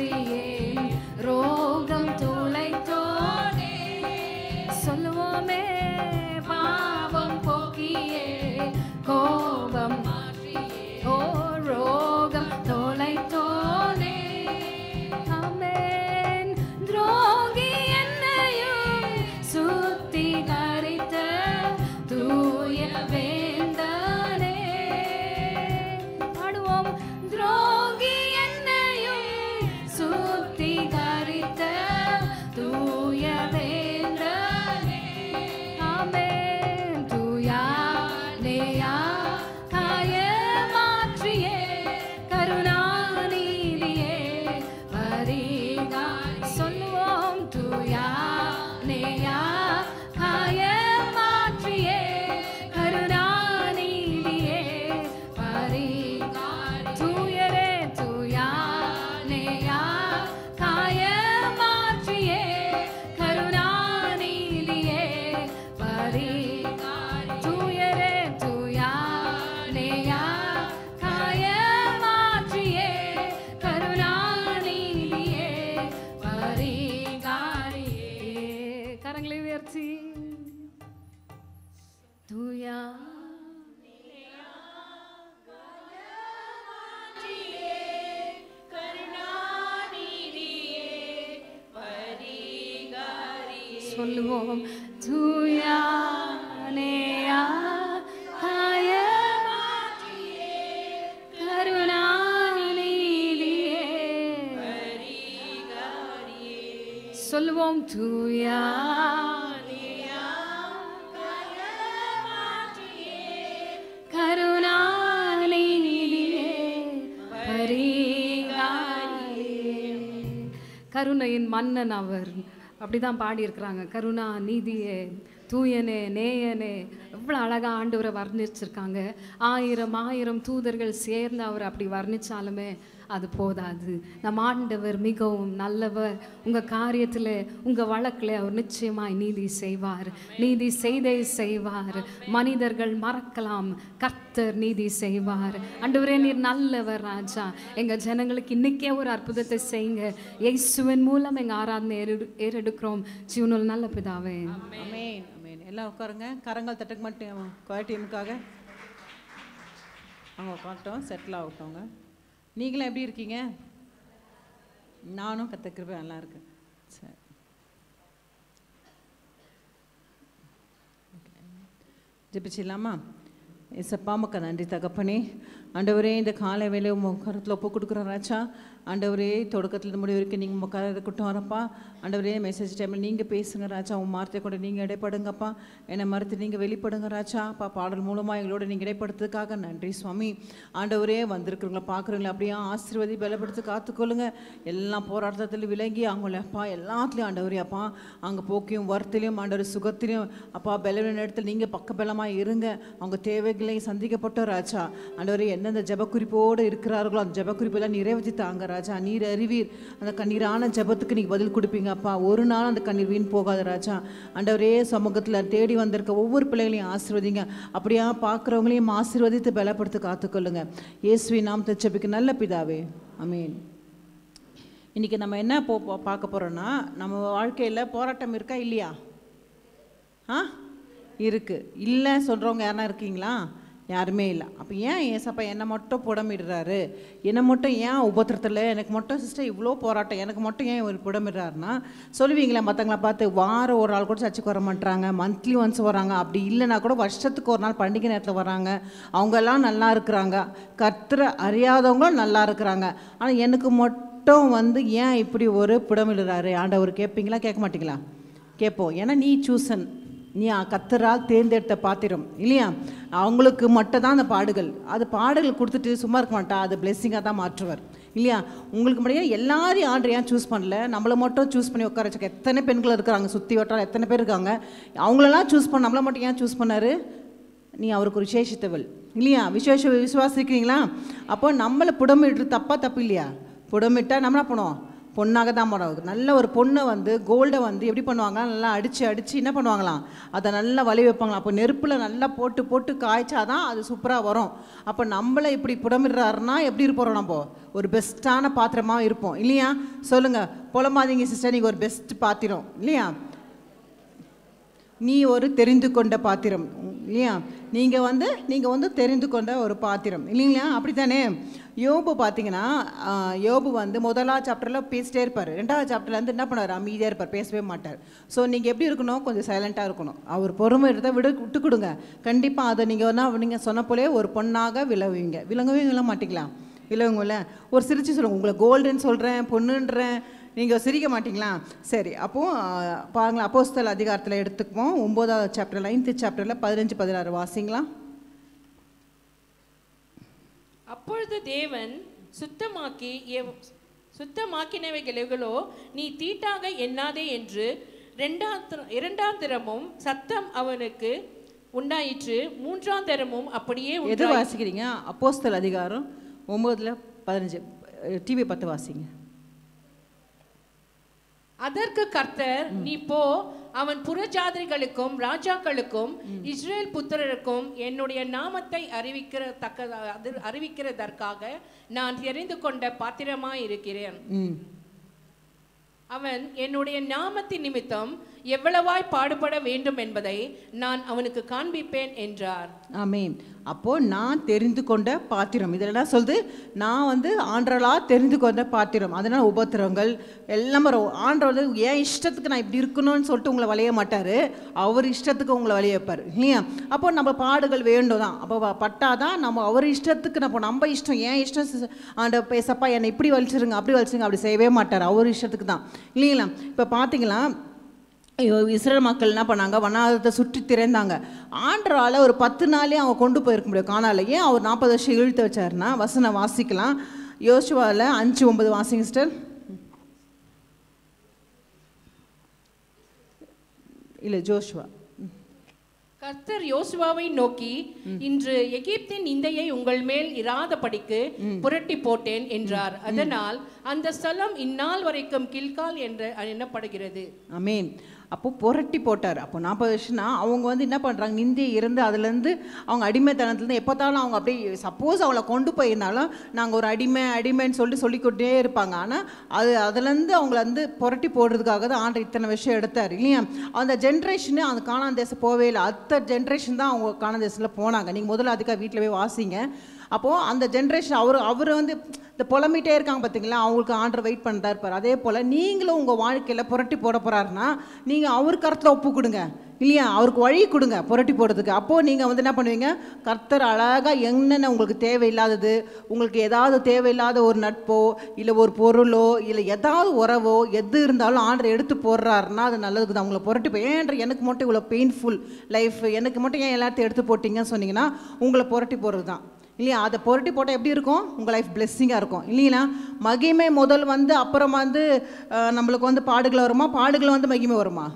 மாற்றியே ரோகம் துளைத்தோனே சொல்லுவோமே பாவம் போக்கியே கோபம் மாற்றியே ஓ ரோகம் தொலைத்தோனே ஆமென் துரோகி என்னையும் சுத்திகரித்த தூய வேந்தனே பாடுவோம் துரோகி என்னையும் சுத்திகரித்த தூய வேந்தனே ஆமென் தூயா நேயா காய மாற்றியே கருணாநிதியே பரிகா சொல்லுவோம் தூயா நேயா காய மாற்றியே கருணாநிதியே பரிகா தூயரே தூயா நேயா காய மாற்றியே கருணாநிதியே பரிகா தூயரே தூயா நேயா காய மாற்றியே கருணாநிதியே பரிகாரியே கரங்களை உயர்த்தி தூயா சொல்லுவோம் தூயா நேயா காய மாற்றியே கருணாநிதியே சொல்லுவோம் தூயா நேயா காய மாற்றியே கருணாநிதியே பரிகாரியே கருணையின் மன்னன் அவர் அப்படிதான் பாடியிருக்கிறாங்க கருணா நீதியே தூயனே நேயனே எவ்வளோ அழகாக ஆண்டவரை வர்ணிச்சிருக்காங்க. ஆயிரம் ஆயிரம் தூதர்கள் சேர்ந்து அவர் அப்படி வர்ணித்தாலுமே அது போதாது. நம் ஆண்டவர் மிகவும் நல்லவர். உங்கள் காரியத்தில் உங்கள் வழக்கில் அவர் நிச்சயமாய் நீதி செய்வார். நீதி செய்தே செய்வார். மனிதர்கள் மறக்கலாம், கர்த்தர் நீதி செய்வார். ஆண்டவரே நீர் நல்லவர் ராஜா. எங்கள் ஜனங்களுக்கு இன்றைக்கே ஒரு அற்புதத்தை செய்யுங்க. இயேசுவின் மூலம் எங்கள் ஆராதனை ஏறெடுக்கிறோம். ஜீவனுள்ள நல்ல பிதாவே. ஆமென் ஆமென். எல்லாம் உட்காருங்க. கரங்கள் தட்டுக்கு மட்டும் குவாலிட்டியமுக்காக அவங்க உட்காந்துட்டோம். செட்டில் ஆகட்டோங்க. நீங்களும் எப்படி இருக்கீங்க? நானும் கற்றுக்கிறப்ப நல்லா இருக்கேன். சரி, ஜெபிச்சிடலாமா? ஏசப்பா உமக்கு நன்றி தகப்பனே. ஆண்டவரே இந்த காலை வேலை உங்கள் கருத்தில் ஒப்பு கொடுக்குறோம் ராஜா. ஆண்டவரே தொடக்கத்தில் முடிவு வரைக்கும் நீங்கள் உங்கள் கதை இருக்கட்டும் வரப்பா. ஆண்டவரே மெசேஜ் டைமில் நீங்கள் பேசுங்க ராஜா. உன் வார்த்தை கூட நீங்கள் இடைப்படுங்கப்பா. என்னை மறுத்து நீங்கள் வெளிப்படுங்க ராஜா. அப்பா பாடல் மூலமாக எங்களோட நீங்கள் இடைப்படுத்துறதுக்காக நன்றி சுவாமி. ஆண்டவரே வந்திருக்கிறவங்கள பார்க்குறவங்கள அப்படியே ஆசீர்வதி பலப்படுத்தி காத்துக்கொள்ளுங்க. எல்லாம் போராட்டத்தில் விலகி அவங்கள அப்பா எல்லாத்துலேயும் ஆண்டவரே அப்பா அங்கே போக்கியும் வருத்திலையும் ஆண்டவர் சுகத்திலையும் அப்பா பலவீன இடத்துல நீங்கள் பக்க பலமாக இருங்க. அவங்க தேவைகளை சந்திக்கப்பட்ட ராஜா. ஆண்டவரே எந்தெந்த ஜபக்குறிப்போடு இருக்கிறார்களோ அந்த ஜபக்குறிப்பெல்லாம் நிறைவேற்றி தாங்க ராஜா. நீர் அறிவீர். அந்த கண்ணீரான ஜபத்துக்கு நீங்கள் பதில் கொடுப்பீங்க அப்பா. ஒரு நாள் அந்த கண்ணீர் வீண் போகாத ராஜா. ஆண்டவரே சமூகத்தில் தேடி வந்திருக்க ஒவ்வொரு பிள்ளைகளையும் ஆசீர்வதிங்க. அப்படியா பார்க்குறவங்களையும் ஆசீர்வதித்து பலப்படுத்தி காத்துக்கொள்ளுங்க. இயேசுவின் நாமத்தை ஜெபிக்க நல்ல பிதாவே, ஆமென். இன்றைக்கி நம்ம என்ன பார்க்க போகிறோன்னா, நம்ம வாழ்க்கையில் போராட்டம் இருக்கா இல்லையா? இருக்குது. இல்லை சொல்கிறவங்க யாருனா இருக்கீங்களா? யாருமே இல்லை. அப்போ ஏன் ஏசப்பா என்னை மட்டும் புடமிடுறாரு? என்னை மட்டும் ஏன் உபத்திரத்தில் எனக்கு மட்டும் சிஸ்டர் இவ்வளோ போராட்டம் எனக்கு மட்டும் ஏன் ஒரு புடமிடுறாருன்னா சொல்லுவீங்களா? மற்றவங்கள பார்த்து வாரம் ஒரு நாள் கூட சர்ச்சுக்கு வர மாட்டாங்க, மந்த்லி ஒன்ஸ் வராங்க. அப்படி இல்லைனா கூட வருஷத்துக்கு ஒரு நாள் பண்டிகை நேரத்தில் வராங்க. அவங்கெல்லாம் நல்லா இருக்கிறாங்க. கர்த்தரை அறியாதவங்களும் நல்லா இருக்கிறாங்க. ஆனால் எனக்கு மட்டும் ஏன் இப்படி ஒரு புடமிடுறாரு ஆண்டவர் கேட்பீங்களா? கேட்க மாட்டீங்களா? கேட்போம். ஏன்னா நீ சூசன், நீ கர்த்தரால் தேர்ந்தெடுத்த பாத்திரம் இல்லையா? அவங்களுக்கு மட்டும் தான் அந்த பாடுகள். அது பாடுகள் கொடுத்துட்டு சும்மா இருக்க மாட்டா, அது பிளெஸ்ஸிங்காக தான் மாற்றுவார் இல்லையா? உங்களுக்கு முடியாது. எல்லாரையும் ஆண்டு ஏன் சூஸ் பண்ணல? நம்மளை மட்டும் சூஸ் பண்ணி உட்கார வச்சுக்க. எத்தனை பெண்கள் இருக்கிறாங்க சுற்றி வட்டாரம், எத்தனை பேர் இருக்காங்க. அவங்களெல்லாம் சூஸ் பண்ண நம்மளை மட்டும் ஏன் சூஸ் பண்ணார்? நீ அவருக்கு ஒரு விசேஷித்தவள் இல்லையா? விசுவாசிக்கிறீங்களா? அப்போ நம்மளை புடமிட்டு தப்பு இல்லையா? புடமிட்டால் நம்ம என்ன பண்ணுவோம்? பொண்ணாக தான் மாறும். நல்ல ஒரு பொண்ணை வந்து கோல்டை வந்து எப்படி பண்ணுவாங்க, நல்லா அடித்து என்ன பண்ணுவாங்களாம், அதை நல்லா வலி வைப்பாங்களாம். அப்போ நெருப்பில் நல்லா போட்டு போட்டு காய்ச்சாதான் அது சூப்பராக வரும். அப்போ நம்மளை இப்படி புடமிடுறாருன்னா எப்படி இருப்போம், நம்ம ஒரு பெஸ்ட்டான பாத்திரமாக இருப்போம் இல்லையா? சொல்லுங்கள், புலம்பாதீங்க சிஸ்டர், நீங்கள் ஒரு பெஸ்ட் பாத்திரம் இல்லையா? நீ ஒரு தெரிந்து கொண்ட பாத்திரம் இல்லையா? நீங்கள் வந்து தெரிந்து கொண்ட ஒரு பாத்திரம் இல்லைங்களா? அப்படி தானே? யோபு பார்த்தீங்கன்னா, யோபு வந்து 1ஆம் சாப்டரில் பேசிட்டே இருப்பார், 2ஆவது சாப்டரில் வந்து என்ன பண்ணுவார், அமைதியாக இருப்பார், பேசவே மாட்டார். ஸோ நீங்கள் எப்படி இருக்கணும், கொஞ்சம் சைலண்ட்டாக இருக்கணும். அவர் பொறுமை எடுத்தால் விட்டு கொடுங்க. கண்டிப்பாக அதை நீங்கள் சொன்ன போலே ஒரு பொண்ணாக விளங்க மாட்டீங்களா? விளங்குங்கள. ஒரு சிரிச்சு சொல்லுங்க, உங்களை கோல்டுன்னு சொல்கிறேன், பொண்ணுன்றேன், நீங்கள் சிரிக்க மாட்டிங்களா? சரி, அப்போது பாருங்களா, அப்போஸ்தலர் அதிகாரத்தில் எடுத்துக்குவோம். 9ஆவது சாப்டர் 9th சாப்டரில் 15-16 வாசிங்களா? அப்பொழுது தேவன் சுத்தமாக்கினவைகளோ நீ தீட்டாக எண்ணாதே என்று இரண்டாம் தரமும் சத்தம் அவனுக்கு உண்டாயிற்று. 3ஆம் தரமும் அப்படியே. எது வாசிக்கிறீங்க? அப்போஸ்தலர் அதிகாரம் 9:15 TV 10 வாசிங்க. அதற்கு கர்த்தர், நீ போ, அவன் புறஜாதிகளுக்கும் ராஜாக்களுக்கும் இஸ்ரேல் புத்திரருக்கும் என்னுடைய நாமத்தை அறிவிக்கிறதற்காக நான் தெரிந்து கொண்ட பாத்திரமாய் இருக்கிறேன். அவன் என்னுடைய நாமத்தின் நிமித்தம் எவ்வளவாய் பாடுபட வேண்டும் என்பதை நான் அவனுக்கு காண்பிப்பேன் என்றார். ஆமென். அப்போ நான் தெரிந்து கொண்ட பாத்திரம், இதெல்லாம் சொல்லுது, நான் வந்து ஆண்டவரால் தெரிந்து கொண்ட பாத்திரம். அதனால் உபத்திரங்கள் எல்லாம் வரும். ஆண்டவர் வந்து என் இஷ்டத்துக்கு நான் இப்படி இருக்கணும்னு சொல்லிட்டு உங்களை வளைய மாட்டார், அவர் இஷ்டத்துக்கு உங்களை வளைய வைப்பார் இல்லையா? அப்போ நம்ம பாடுகள் வேண்டும் தான். அப்போ பட்டாதான் நம்ம அவர் இஷ்டத்துக்கு நம்ம இஷ்டம், என் இஷ்டம் ஆண்ட பேசப்பா என்னை இப்படி வலிச்சிருங்க அப்படி வலிச்சிருங்க அப்படி செய்யவே மாட்டார், அவர் இஷ்டத்துக்கு தான் இல்லைங்களா? இப்போ பார்த்தீங்களா, இஸ்ரேல் மக்கள் என்ன பண்ணாங்க, வனாந்தரத்தை சுற்றி திறந்தாங்க. ஆண்டவரால் ஒரு 10 நாளே அவங்க கொண்டு போயிருக்க முடியும் கானால. ஏன் அவர் 40 வருஷம் இழுத்து வச்சாருன்னா, வசனம் வாசிக்கலாம். யோசுவாவில் 5:9 வாசிங்க சிஸ்டர். இல்லை, ஜோஷுவா. கர்த்தர் யோசுவாவை நோக்கி, இன்று எகிப்தின் நிந்தையை உங்கள் மேல் இராதபடிக்கு புரட்டி போட்டேன் என்றார். அதனால் அந்த ஸ்தலம் இந்நாள் வரைக்கும் கில்கால் என்று எண்ணப்படுகிறது. ஆமென். அப்போ புரட்டி போட்டார். அப்போ 40 வருஷம்னா அவங்க வந்து என்ன பண்ணுறாங்க, நிந்தியை இருந்து அதுலேருந்து அவங்க அடிமைத்தனத்துலேருந்து எப்போத்தாலும் அவங்க அப்படியே சப்போஸ் அவளை கொண்டு போயிருந்தாலும் நாங்கள் ஒரு அடிமைன்னு சொல்லிக்கொண்டே இருப்பாங்க. ஆனால் அதுலேருந்து அவங்கள வந்து புரட்டி போடுறதுக்காக தான் ஆண்டு இத்தனை விஷயம் எடுத்தார் இல்லையா? அந்த ஜென்ரேஷனு அந்த கானான் தேசம் போவே இல்லை, அடுத்த ஜென்ரேஷன் தான் அவங்க கானான் தேசத்தில் போனாங்க. நீங்கள் முதல்ல அதுக்காக வீட்டில் போய் வாசிங்க. அப்போது அந்த ஜென்ரேஷன் அவர் வந்து இந்த புலம்பிகிட்டே இருக்காங்க பார்த்தீங்களா, அவங்களுக்கு ஆண்டர் வெயிட் பண்ணிட்டா இருப்பார். அதே போல் நீங்களும் உங்கள் வாழ்க்கையில் புரட்டி போட போகிறாருன்னா நீங்கள் அவர் கருத்தில் ஒப்பு கொடுங்க இல்லையா? அவருக்கு வழி கொடுங்க புரட்டி போடுறதுக்கு. அப்போது நீங்கள் வந்து என்ன பண்ணுவீங்க, கர்த்தர் அழகாக என்னென்ன உங்களுக்கு தேவையில்லாதது, உங்களுக்கு ஏதாவது தேவையில்லாத ஒரு நட்போ இல்லை ஒரு பொருளோ இல்லை ஏதாவது உறவோ எது இருந்தாலும் ஆண்டர் எடுத்து போடுறாருன்னா அது நல்லதுக்கு தான். உங்களை புரட்டி போய் ஏன்ற எனக்கு மட்டும் இவ்வளோ பெயின்ஃபுல் லைஃப், எனக்கு மட்டும் ஏன் எல்லாத்தையும் எடுத்து போட்டிங்கன்னு சொன்னீங்கன்னா உங்களை புரட்டி போடுறது தான் இல்லையா? அதை புரட்டி போட்டால் எப்படி இருக்கும், உங்கள் லைஃப் பிளெஸ்ஸிங்காக இருக்கும் இல்லைங்களா? மகிமை முதல் வந்து அப்புறம் வந்து நம்மளுக்கு வந்து பாடுகள் வருமா, பாடுகள் வந்து மகிமை வருமா?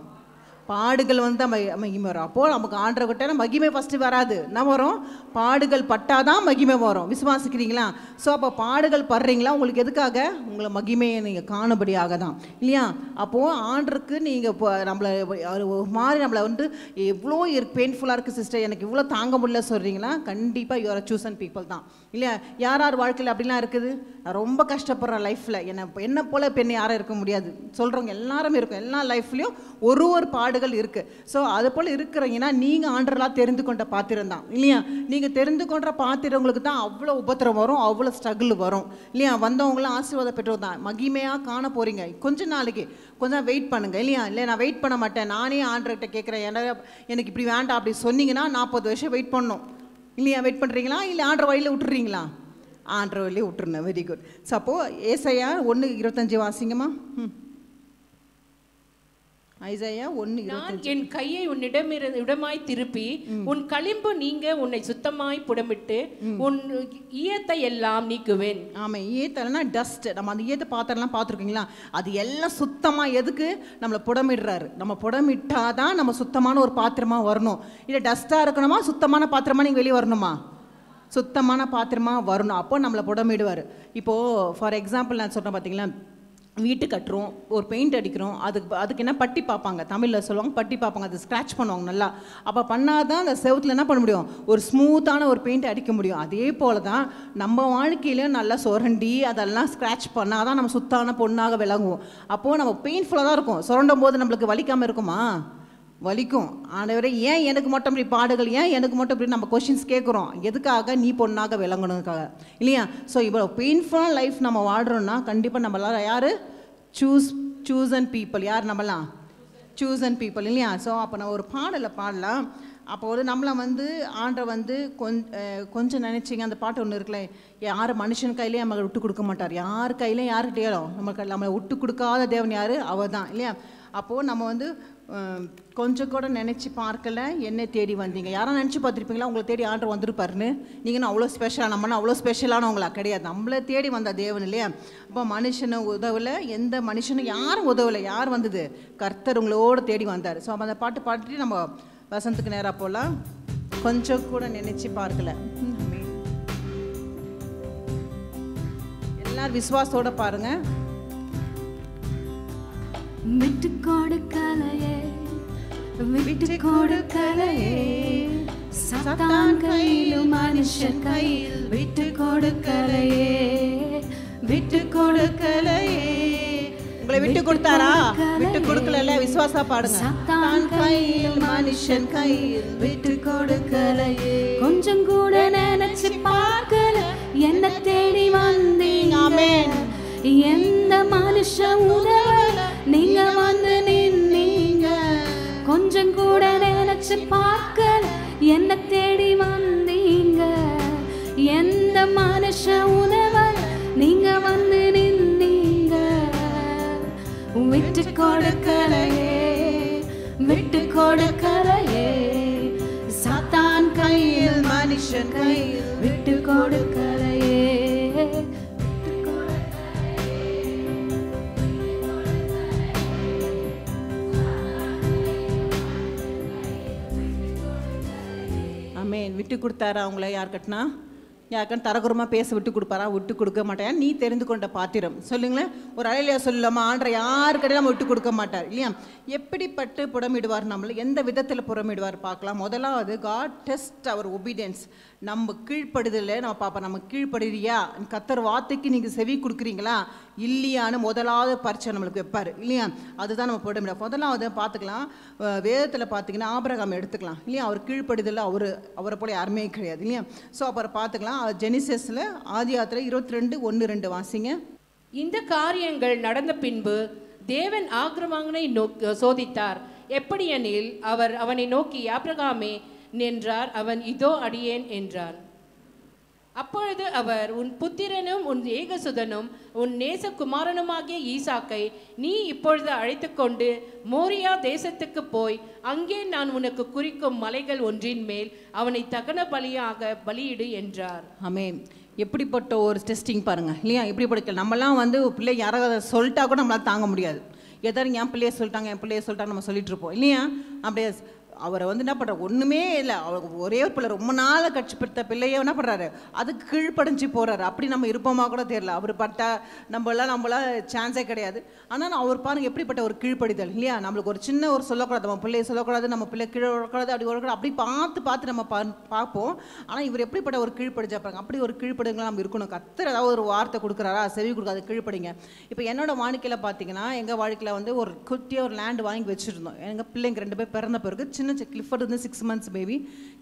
பாடுகள் வந்து தான் மகிமை வரும். அப்போது நமக்கு ஆண்டவர்கிட்ட மகிமை ஃபஸ்ட்டு வராது, என்ன வரும், பாடுகள் பட்டாதான் மகிமை வரும். விசுவாசிக்கிறீங்களா? ஸோ அப்போ பாடுகள் படுறீங்களா, உங்களுக்கு எதுக்காக, உங்களை மகிமையை நீங்கள் காணும்படியாக தான் இல்லையா? அப்போது ஆண்டருக்கு நீங்கள் இப்போ நம்மளை ஒரு மாதிரி நம்மளை வந்து எவ்வளோ பெயின்ஃபுல்லாக இருக்குது சிஸ்டர், எனக்கு இவ்வளோ தாங்க முடியல சொல்கிறீங்களா, கண்டிப்பாக யூஆர் சூசன் பீப்புள் தான் இல்லையா? யார் வாழ்க்கையில் அப்படிலாம் இருக்குது, நான் ரொம்ப கஷ்டப்படுறேன் லைஃப்பில், என்ன போல் பெண் யாரும் இருக்க முடியாது சொல்கிறவங்க எல்லாருமே இருக்கும். எல்லா லைஃப்லேயும் ஒரு பாடுகள் இருக்குது. ஸோ அது போல் இருக்கிறீங்கன்னா நீங்கள் ஆண்டவரால் தெரிந்து கொண்ட பாத்திரம் தான் இல்லையா? நீங்கள் தெரிந்து கொண்ட பாத்திரங்களுக்கு தான் அவ்வளோ உபத்திரம் வரும், அவ்வளோ ஸ்ட்ரகிள் வரும் இல்லையா? வந்தவங்களாம் ஆசீர்வாத பெற்றோர் தான், மகிமையாக காண போகிறீங்க. கொஞ்ச நாளைக்கு கொஞ்சம் வெயிட் பண்ணுங்கள் இல்லையா? இல்லை நான் வெயிட் பண்ண மாட்டேன், நானே ஆண்டவர்கிட்ட கேட்குறேன், எனக்கு இப்படி வேண்டாம் அப்படி சொன்னீங்கன்னா 40 வருஷம் வெயிட் பண்ணணும் இல்லையா? வெயிட் பண்ணுறீங்களா இல்லை ஆண்டவர் வழியில் விட்டுறீங்களா? ஆண்டவர் வழியில் விட்டுருங்க. Very good. ஸோ அப்போது ஏசாயா 1:25 வாசிங்கம்மா. ஐசாயா 1:25. நான் என் கையை உன்னிடமாய் திருப்பி உன் களிம்பு நீங்க உன்னை சுத்தமாய் புடமிட்டு உன் ஈயத்தை எல்லாம் நீக்குவேன். ஆமாம், ஈயத்தலைனா டஸ்ட். நம்ம அந்த ஈயத்தை பாத்திரம்லாம் பார்த்துருக்கீங்களா? அது எல்லாம் சுத்தமாக எதுக்கு நம்மளை புடமிடுறாரு. நம்ம புடமிட்டாதான் நம்ம சுத்தமான ஒரு பாத்திரமாக வரணும். இல்லை டஸ்ட்டாக இருக்கணுமா, சுத்தமான பாத்திரமாக நீங்கள் வெளியே வரணுமா? சுத்தமான பாத்திரமாக வரணும். அப்போ நம்மளை புடமிடுவார். இப்போது ஃபார் எக்ஸாம்பிள் நான் சொல்கிறேன் பார்த்தீங்களா, வீட்டு கட்டுறோம், ஒரு பெயிண்ட் அடிக்கிறோம், அதுக்கு என்ன பட்டி பார்ப்பாங்க, தமிழில் சொல்லுவாங்க பட்டி பார்ப்பாங்க, அது ஸ்க்ராட்ச் பண்ணுவாங்க நல்லா. அப்போ பண்ணால் தான் அந்த செவுத்தில் என்ன பண்ண முடியும், ஒரு ஸ்மூத்தான ஒரு பெயிண்ட் அடிக்க முடியும். அதே போல் தான் நம்ம வாழ்க்கையிலையும் நல்லா சுரண்டி அதெல்லாம் ஸ்க்ராட்ச் பண்ணால் தான் நம்ம சுத்தான பொண்ணாக விளங்குவோம். அப்போது நம்ம பெயின்ஃபுல்லாக தான் இருக்கும். சுரண்டும் போது நம்மளுக்கு வலிக்காமல் இருக்குமா? வலிக்கும். ஆண்டவரே ஏன் எனக்கு மட்டும் இப்படி பாடுகள், ஏன் எனக்கு மட்டும் இப்படி நம்ம கொஷின்ஸ் கேட்குறோம். எதுக்காக? நீ பொண்ணாக விளங்கணுக்காக இல்லையா? ஸோ இவ்வளோ பெயின்ஃபுல்லான லைஃப் நம்ம வாழ்கிறோன்னா கண்டிப்பாக நம்மளால் யார் சூசன் பீப்புள், யார் நம்மலாம் சூசன் பீப்புள் இல்லையா? ஸோ அப்போ நம்ம ஒரு பாடலை பாடலாம். அப்போ வந்து நம்மளை வந்து ஆண்டை வந்து கொஞ்சம் நினச்சிங்க, அந்த பாட்டு ஒன்று இருக்குல்ல, யார் மனுஷன் கையிலேயே நம்ம விட்டு கொடுக்க மாட்டார், யார் கையிலையும் யாருக்கிட்டேயும் நம்மளை விட்டு கொடுக்காத தேவன் யார்? அவர் தான் இல்லையா? அப்போது நம்ம வந்து கொஞ்சம் கூட நினச்சி பார்க்கல, என்னை தேடி வந்தீங்க. யாரும் நினச்சி பார்த்துருப்பீங்களா உங்களை தேடி ஆண்டர் வந்திருப்பாருன்னு? நீங்கன்னு அவ்வளோ ஸ்பெஷலாக, நம்மனா அவ்வளோ ஸ்பெஷலானவங்களா? கிடையாது. நம்மளை தேடி வந்த தேவன் இல்லையா? அப்போ மனுஷனை உதவலை, எந்த மனுஷனும் யாரும் உதவலை. யார் வந்தது? கர்த்தர் உங்களோடு தேடி வந்தார். ஸோ அப்போ அந்த பாட்டு பாடிட்டு நம்ம வசனத்துக்கு நேராக போகலாம். கொஞ்சம் கூட நினச்சி பார்க்கல. எல்லாரும் விசுவாசத்தோட பாருங்க. விட்டு கொடுக்கலையே, விட்டு கொடுக்கலையே, சாத்தான் கையிலும் மனுஷன் கையில் விட்டு கொடுக்கலையே, விட்டு கொடுக்கலையே. உங்களை விட்டு கொடுத்தாரா? விட்டு கொடுக்கல. விசுவாசா பாடுங்க. சாத்தான் கையில் மனுஷன் கையில் விட்டு கொடுக்கலையே. கொஞ்சம் கூட நினைச்சு பார்க்கல, என்ன தேடி வந்தீங்க. ஆமென். எந்த மனுஷன் உதவல, நீங்க வந்து நின்னீங்க. கொஞ்சம் கூட நினைச்சு பார்க்கல, என்ன தேடி வந்தீங்க. எந்த மனுஷன் உதவல, நீங்க வந்து நின்னீங்க. விட்டு கொடுக்கலையே, விட்டு கொடுக்கலையே, சாத்தான் கையில் மனுஷன் கையில் விட்டு கொடுக்கலையே. ஆமென். விட்டு கொடுத்தாரா அவங்கள? யார் கட்டினா? யாருக்கான்னு தரகுறமாக பேச விட்டு கொடுப்பாரா? விட்டு கொடுக்க மாட்டேன். நீ தெரிந்து கொண்ட பாத்திரம். சொல்லுங்களேன், ஒரு அலையிலையா சொல்லலாமா? ஆண்டரை யாருக்கிட்ட நம்ம விட்டு கொடுக்க மாட்டார் இல்லையா? எப்படிப்பட்டு புறமிடுவார் நம்மளை? எந்த விதத்தில் புறமிடுவார் பார்க்கலாம். முதலாவது, காட் டெஸ்ட் அவர் ஒபீடியன்ஸ். நம்ம கீழ்ப்படுதலை நம்ம பார்ப்போம். நம்ம கீழ்ப்படுறியா, கர்த்தர் வார்த்தைக்கு நீங்கள் செவி கொடுக்குறீங்களா இல்லையான்னு முதலாவது பரீட்சை நம்மளுக்கு வைப்பார் இல்லையா? அதுதான் நம்ம போட முடியாது. முதலாவது பார்த்துக்கலாம், வேதத்தில் பார்த்தீங்கன்னா ஆபிரகாம் எடுத்துக்கலாம் இல்லையா? அவர் கீழ்ப்படுதலில் அவரை போல யாருமே கிடையாது இல்லையா? ஸோ அப்புறம் பார்த்துக்கலாம், ஜெனிசஸில் ஆதியாகமத்தில் 22:1-2 வாசிங்க. இந்த காரியங்கள் நடந்த பின்பு தேவன் ஆபிரகாமை சோதித்தார். எப்படியெனில் அவர் அவனை நோக்கி, ஆபிரகாமே என்றார். அவன், இதோ அடியேன் என்றான். அப்பொழுது அவர், உன் புத்திரனும் உன் ஏகசுதனும் உன் நேசகுமாரனுமாகிய ஈசாக்கை நீ இப்பொழுது அழைத்து கொண்டு மோரியா தேசத்துக்கு போய் அங்கே நான் உனக்கு குறிக்கும் மலைகள் ஒன்றின் மேல் அவனை தகன பலியாக பலியிடு என்றார். ஆமென். எப்படிப்பட்ட ஒரு டெஸ்டிங் பாருங்கள் இல்லையா? எப்படிப்பட்ட நம்மலாம் வந்து பிள்ளை யாராவது சொல்லிட்டா கூட நம்மளால் தாங்க முடியாது. எதாவது என் பிள்ளைய சொல்லிட்டாங்க நம்ம சொல்லிட்டு இருப்போம் இல்லையா? அப்படியே அவரை வந்து என்ன பண்ணுறாரு? ஒன்றுமே இல்லை, அவருக்கு ஒரே ஒரு பிள்ளை, ரொம்ப நாள் கட்சிப்படுத்த பிள்ளையே என்ன பண்ணுறாரு? அதுக்கு கீழ்ப்படைஞ்சு போகிறாரு. அப்படி நம்ம இருப்போமா கூட தெரியல. அவர் பட்டா நம்மளாம் சான்ஸே கிடையாது. ஆனால் அவர் பாருங்கள் எப்படிப்பட்ட ஒரு கீழ்ப்படிதல் இல்லையா? நம்மளுக்கு ஒரு சின்ன ஒரு சொல்லக்கூடாது, நம்ம பிள்ளையை சொல்லக்கூடாது, நம்ம பிள்ளை கீழே வரக்கூடாது, அப்படி வரக்கூடாது, அப்படி பார்த்து நம்ம பார்ப்போம். ஆனால் இவர் எப்படிப்பட்ட ஒரு கீழ்ப்படிச்சா பாருங்க. அப்படி ஒரு கீழ்ப்படுதல் நம்ம இருக்கணும். கர்த்தர் ஏதாவது ஒரு வார்த்தை கொடுக்குறாரா, செவி கொடுக்காது, கீழ்ப்படிங்க. இப்போ என்னோட வாழ்க்கையில் பார்த்தீங்கன்னா, எங்கள் வாழ்க்கையில் வந்து ஒரு குட்டியாக ஒரு லேண்டு வாங்கி வச்சுருந்தோம். எங்கள் பிள்ளைங்க 2 பேர் பிறந்த பிறகு சின்ன கிளிஃபர்ட் வந்து 6 months பேபி,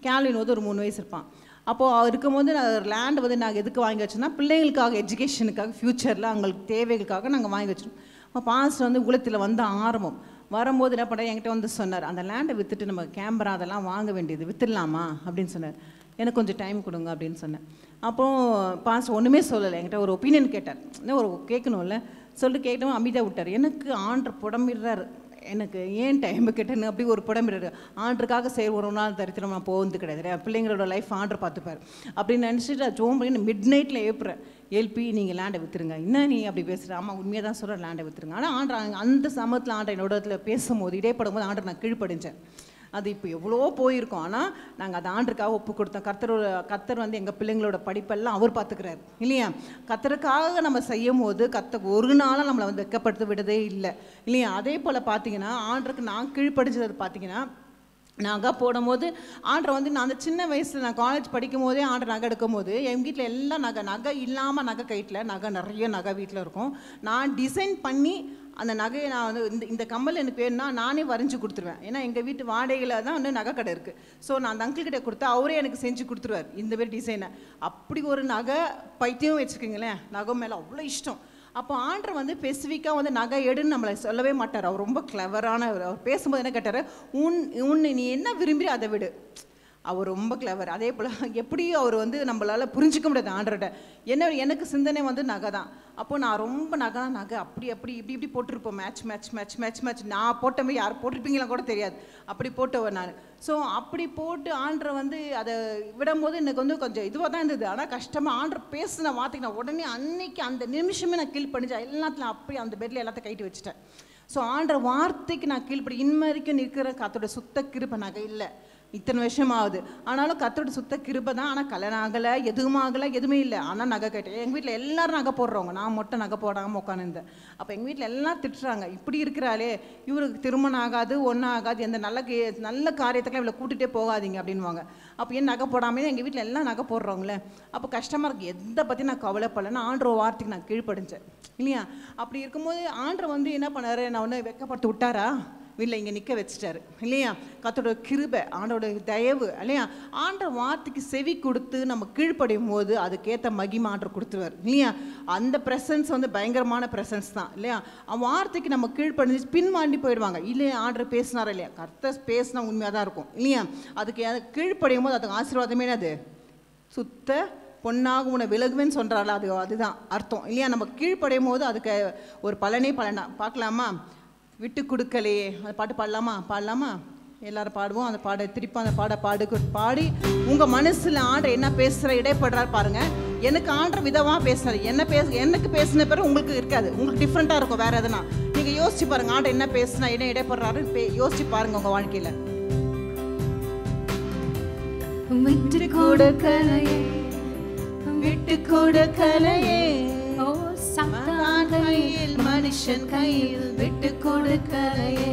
கேல்வின் வந்து ஒரு 3 வயசு இருப்பான். அப்போது இருக்கும்போது நான் லேண்ட் வந்து நாங்கள் எதுக்கு வாங்கி வச்சோன்னா, பிள்ளைங்களுக்காக, எஜுகேஷனுக்காக, ஃப்யூச்சரில் அவங்களுக்கு தேவைகளுக்காக நாங்கள் வாங்கி வச்சிருக்கோம். அப்போ பாஸ்டர் வந்து உலகத்தில் வந்து ஆரம்பம் வரும்போது என்ன பண்ண என்கிட்ட வந்து சொன்னார், அந்த லேண்டை விற்றுட்டு நம்ம கேமரா அதெல்லாம் வாங்க வேண்டியது, விற்றுடலாமா அப்படின்னு சொன்னார். எனக்கு கொஞ்சம் டைம் கொடுங்க அப்படின்னு சொன்னேன். அப்போது பாஸ்டர் ஒன்றுமே சொல்லலை, என்கிட்ட ஒரு ஒப்பீனியன் கேட்டார். இன்னும் ஒரு கேட்கணும்ல சொல்லிட்டு கேட்டவும் அமைதியாக விட்டார். எனக்கு ஆண்டர் புடம்பிடுறாரு, எனக்கு ஏன் டைம் கேட்டேன்னு அப்படி ஒரு புடம்பிடுறாரு. ஆண்டருக்காக ஒரு நாள் தரித்திரம் நான் போகிறது கிடையாது, பிள்ளைங்களோட லைஃப் ஆண்டர் பார்த்துப்பார் அப்படின்னு நினச்சிட்டு ஜோம் பண்ணி மிட் நைட்டில் எழுப்பி நீங்கள் லேண்டை விற்றுருங்க. என்ன நீ அப்படி பேசுகிற? ஆமாம் உண்மையாக தான் சொல்கிற, லேண்டை விற்றுருங்க. ஆனால் ஆண்டர் அந்த சமயத்தில் ஆண்டர் என்னோட இடத்துல பேசும்போது இடைப்படும்போது ஆண்டர் நான் கீழ்ப்படிஞ்சேன். அது இப்போ எவ்வளோ போயிருக்கோம். ஆனால் நாங்கள் அதை ஆண்டருக்காக ஒப்பு கொடுத்தோம். கர்த்தர் வந்து எங்கள் பிள்ளைங்களோட படிப்பெல்லாம் அவர் பார்த்துக்கிறாரு இல்லையா. கர்த்தருக்காக நம்ம செய்யும் போது ஒரு நாளும் நம்மளை வந்து வெட்கப்படுத்த விடதே இல்லை இல்லையா. அதே போல் பார்த்தீங்கன்னா ஆண்டருக்கு நான் கீழ்ப்படிஞ்சது பார்த்தீங்கன்னா, நகை போடும்போது ஆண்டரை வந்து நான் அந்த சின்ன வயசில் நான் காலேஜ் படிக்கும் போதே ஆண்டர் நகை எடுக்கும் போது எங்கள் வீட்டில் எல்லாம் நகை இல்லாமல் நகை கைட்டில் நகை நிறைய நகை வீட்டில் இருக்கும். நான் டிசைன் பண்ணி அந்த நகையை நான் வந்து இந்த கம்மல் எனக்கு வேணும்னா நானே வரைஞ்சி கொடுத்துருவேன். ஏன்னா எங்கள் வீட்டு வாடகையில் தான் வந்து நகை கடை இருக்குது. ஸோ நான் அந்த அங்கிள்கிட்ட கொடுத்தா அவரே எனக்கு செஞ்சு கொடுத்துருவார் இந்த மாதிரி டிசைனை. அப்படி ஒரு நகை பைத்தியம் வச்சுக்கோங்களேன், நகை மேலே அவ்வளோ இஷ்டம். அப்போ ஆண்டர் வந்து ஸ்பெசிஃபிக்காக வந்து நகை எடுன்னு நம்மளை சொல்லவே மாட்டார். அவர் ரொம்ப கிளவரானவர். அவர் பேசும்போது என்ன கேட்டார், நீ என்ன விரும்பி அதை விடு. அவர் ரொம்ப கிளவர். அதே போல் எப்படியும் அவர் வந்து நம்மளால் புரிஞ்சிக்க முடியாது ஆண்டர்கிட்ட. எனக்கு சிந்தனை வந்து நகை தான். அப்போது நான் ரொம்ப நகை அப்படி இப்படி போட்டிருப்போம். மேட்ச் நான் போட்டமே யார் போட்டிருப்பீங்களா கூட தெரியாது, அப்படி போட்டவன் நான். ஸோ அப்படி போட்டு ஆண்டரை வந்து அதை விடும்போது எனக்கு வந்து கொஞ்சம் இதுவாக தான் இருந்தது. ஆனால் கஷ்டமாக ஆண்டர் பேசின வார்த்தைக்கு நான் உடனே அன்னைக்கு அந்த நிமிஷமே நான் கீழ் பண்ணிச்சேன். எல்லாத்துலையும் அப்படி அந்த பெட்டில் எல்லாத்தையும் கைட்டு வச்சுட்டேன். ஸோ ஆண்டர் வார்த்தைக்கு நான் கீழ்ப்படி இன்ன வரைக்கும் நிற்கிற கர்த்தரோட சுத்த கிருபை நகை இல்லை. இத்தனை வருஷம் ஆகுது. ஆனாலும் கர்த்தரோட சுத்த கிருபை தான். ஆனால் கல்யாணம் ஆகலை, எதுவுமே இல்லை. ஆனால் நகை கேட்டேன். எங்கள் வீட்டில் எல்லோரும் நகை போடுறவங்க, நான் மட்டும் நகை போடாமல் உட்காந்துருந்தேன். அப்போ எங்கள் வீட்டில் எல்லாம் திட்டுறாங்க, இப்படி இருக்கிறாளே, இவருக்கு திருமணம் ஆகாது, ஒன்றும் ஆகாது, எந்த நல்ல காரியத்துக்கெல்லாம் இவ்வளோ கூட்டிகிட்டே போகாதீங்க அப்படின்வாங்க. அப்போ ஏன் நகை போடாமல் எங்கள் வீட்டில் எல்லாம் நகை போடுறவங்களே. அப்போ கஷ்டமாக இருக்குது. எதை பற்றி நான் கவலைப்படலைன்னா ஆண்டர் வார்த்தைக்கு நான் கீழ்ப்படிஞ்சேன் இல்லையா. அப்படி இருக்கும்போது ஆண்டர் வந்து என்ன பண்ணார், நான் ஒன்று வெட்கப்படுத்தி விட்டாரா, வீட்டில் இங்கே நிற்க வச்சுட்டாரு இல்லையா. கர்த்தரோட கிருபை, ஆண்டோட தயவு இல்லையா. ஆண்டர் வார்த்தைக்கு செவி கொடுத்து நம்ம கீழ்ப்படையும் போது அதுக்கேற்ற மகிமை ஆண்டர் கொடுத்துருவார் இல்லையா. அந்த ப்ரெசன்ஸ் வந்து பயங்கரமான ப்ரெசன்ஸ் தான் இல்லையா. வார்த்தைக்கு நம்ம கீழ்ப்படிஞ்சு பின்வாண்டி போயிடுவாங்க. இல்லையா ஆண்டர் பேசினாரா இல்லையா, கர்த்தர் பேசினா உண்மையாக தான் இருக்கும் இல்லையா. அதுக்கு கீழ்ப்படையும் போது அதுக்கு ஆசீர்வாதமே அது சுத்த பொன்னாக உன்னை விலகுவேன்னு சொல்கிறாள், அதுதான் அர்த்தம் இல்லையா. நம்ம கீழ்ப்படையும் போது அதுக்கு ஒரு பலனா பார்க்கலாமா. விட்டு கொடுக்கலையே, அந்த பாட்டு பாடலாமா எல்லாரும் பாடுவோம். அந்த திருப்பி அந்த பாடி உங்கள் மனசில் ஆண்டர் என்ன பேசுகிற இடைப்படுறாரு பாருங்கள். எனக்கு ஆண்டர் விதமாக பேசுகிறார். எனக்கு பேசின பிறகு உங்களுக்கு இருக்காது, உங்களுக்கு டிஃப்ரெண்ட்டாக இருக்கும் வேறு எதுனா. நீங்கள் யோசிச்சு பாருங்கள், ஆண்டர் என்ன பேசுனா என்ன இடைப்படுறாரு யோசிச்சு பாருங்கள் உங்கள் வாழ்க்கையில். விட்டு கொடுக்கலையே சாத்தான் கையில், மனுஷன் கையில், விட்டு கொடுக்கலையே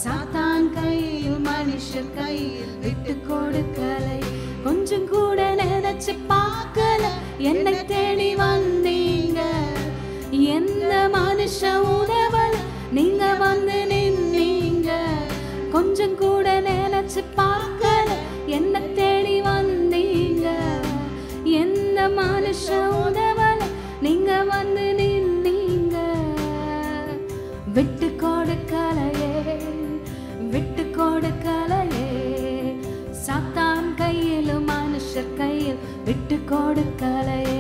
சாத்தான் கையில், மனுஷன் கையில், விட்டு கொடுக்கலை. கொஞ்சம் கூட நினைச்சு பார்க்கல, என்னை தேடி வந்தீங்க. எந்த மனுஷ உதவல், நீங்க வந்து நின்னீங்க. கொஞ்சம் கூட நினைச்சு பார்க்கல, என்ன தேடி வந்தீங்க. எந்த மனுஷ உதவல, நீங்க வந்து நின்னீங்க. விட்டு கொடுக்கலையே சாத்தான் கையில், மனுஷர் கையில், விட்டு கொடுக்கலையே.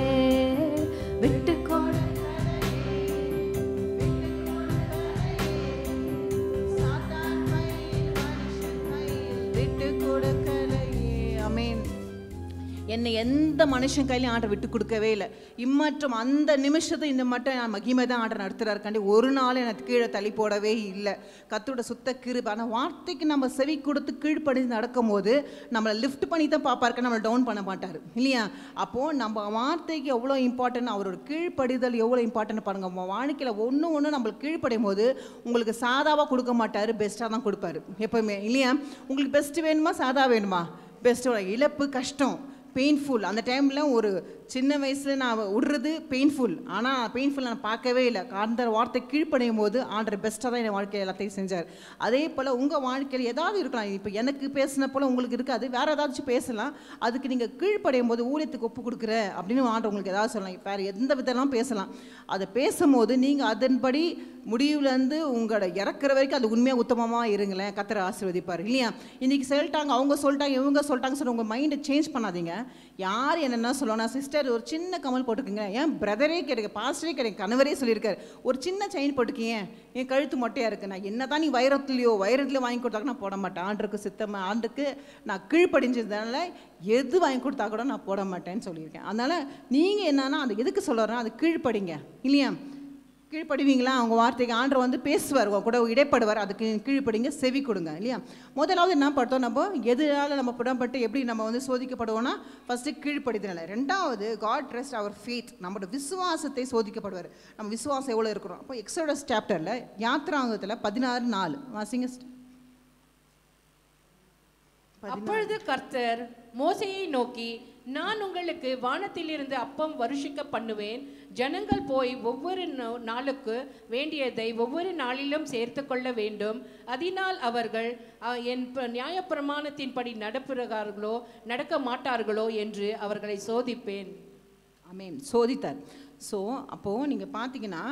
என்னை எந்த மனுஷன் கையிலையும் ஆண்டர் விட்டு கொடுக்கவே இல்லை. இம்மற்றும் அந்த நிமிஷத்தை இந்த மட்டும் நான் மகிமை தான் ஆண்டர் நடத்துகிறாருக்காண்டி ஒரு நாள் எனக்கு கீழே தள்ளி போடவே இல்லை. கர்த்தரோட சுத்த கிருபை. ஆனால் வார்த்தைக்கு நம்ம செவி கொடுத்து கீழ்ப்படிஞ்சு நடக்கும் போது நம்மளை லிஃப்ட் பண்ணி தான் பார்ப்பாருக்க, நம்மளை டவுன் பண்ண மாட்டார் இல்லையா. அப்போது நம்ம வார்த்தைக்கு எவ்வளோ இம்பார்ட்டன்ட், அவரோட கீழ்ப்படிதல் எவ்வளோ இம்பார்ட்டன்ட் பாருங்கள். நம்ம வாழ்க்கையில் ஒன்று நம்மளுக்கு கீழ்ப்படையும் போது உங்களுக்கு சாதாவாக கொடுக்க மாட்டார், பெஸ்ட்டாக தான் கொடுப்பாரு எப்போவுமே இல்லையா. உங்களுக்கு பெஸ்ட்டு வேணுமா சாதா வேணுமா, பெஸ்ட்டோட இழப்பு கஷ்டம் பெயின்ஃபுல். அந்த டைமில் ஒரு சின்ன வயசில் நான் விடுறது பெயின்ஃபுல். ஆனால் பெயின்ஃபுல் நான் பார்க்கவே இல்லை. அந்த வார்த்தை கீழ்ப்படையும் போது ஆண்டர் பெஸ்ட்டாக தான் என் வாழ்க்கையில் எல்லாத்தையும் செஞ்சார். அதே போல் உங்கள் வாழ்க்கையில் ஏதாவது இருக்கலாம். இப்போ எனக்கு பேசின போல் உங்களுக்கு இருக்காது, வேறு ஏதாச்சும் பேசலாம். அதுக்கு நீங்கள் கீழ்ப்படையும் போது ஊழியத்துக்கு ஒப்பு கொடுக்குற அப்படின்னு ஆண்டர் உங்களுக்கு ஏதாவது சொல்லலாம். வேறு எந்த விதம்லாம் பேசலாம். அதை பேசும்போது நீங்கள் அதன்படி முடிவுலேருந்து உங்களோட இறக்குற வரைக்கும் அது உண்மையாக உத்தமமாக இருங்களேன், கர்த்தர் ஆசீர்வதிப்பார் இல்லையா. இன்றைக்கி சொல்லிட்டாங்க, அவங்க சொல்லிட்டாங்க, இவங்க சொல்லிட்டாங்க சொல்லி உங்கள் மைண்டை சேஞ்ச் பண்ணாதீங்க. யார் என்னென்ன சொல்லணும், சிஸ்டர் ஒரு சின்ன கமல் போட்டுக்குங்க, ஏன் பிரதரே கிடைக்க, பாஸ்டரே கிடைக்க, கணவரே சொல்லியிருக்காரு ஒரு சின்ன செயின் போட்டுக்கிங்க, என் கழுத்து மொட்டையாக இருக்குது, நான் என்ன தான் நீ வைரத்துலையோ வாங்கி கொடுத்தாக்க நான் போட மாட்டேன். ஆண்டுக்கு சித்தமாக ஆண்டுக்கு நான் கீழ்ப்படிஞ்சதுனால எது வாங்கி கொடுத்தா கூட நான் போட மாட்டேன்னு சொல்லியிருக்கேன். அதனால் நீங்கள் என்னன்னா அந்த எதுக்கு சொல்கிறேன்னா அது கீழ்ப்படிங்க இல்லையா. கீழ்ப்படுவீங்களா? அவங்க வார்த்தைக்கு ஆண்டவர் வந்து பேசுவார், கூட இடைப்படுவார். அதுக்கு கீழ்ப்படிங்க, செவி கொடுங்க இல்லையா? முதலாவது என்ன பார்த்தோம், நம்ம எதுனால நம்ம புடம்பட்டு எப்படி நம்ம வந்து சோதிக்கப்படுவோம்னா ஃபஸ்ட்டு கீழ்ப்படிதல. ரெண்டாவது காட் ட்ரஸ்ட் அவர் ஃபேத், நம்மளோட விசுவாசத்தை சோதிக்கப்படுவார். நம்ம விசுவாசம் எவ்வளோ இருக்கிறோம். அப்போ எக்ஸோடஸ் சாப்டரில் யாத்ராங்கத்தில் 16:4 வாசிங்க. அப்பொழுது கர்த்தர் மோசேயை நோக்கி, நான் உங்களுக்கு வானத்திலிருந்து அப்பம் வருஷிக்க பண்ணுவேன். ஜனங்கள் போய் ஒவ்வொரு நாளுக்கு வேண்டியதை ஒவ்வொரு நாளிலும் சேர்த்து கொள்ள வேண்டும். அதனால் அவர்கள் என் நியாயப்பிரமாணத்தின்படி நடப்புகிறார்களோ நடக்க மாட்டார்களோ என்று அவர்களை சோதிப்பேன். ஆமென். சோதித்தார். ஸோ அப்போது நீங்கள் பார்த்தீங்கன்னா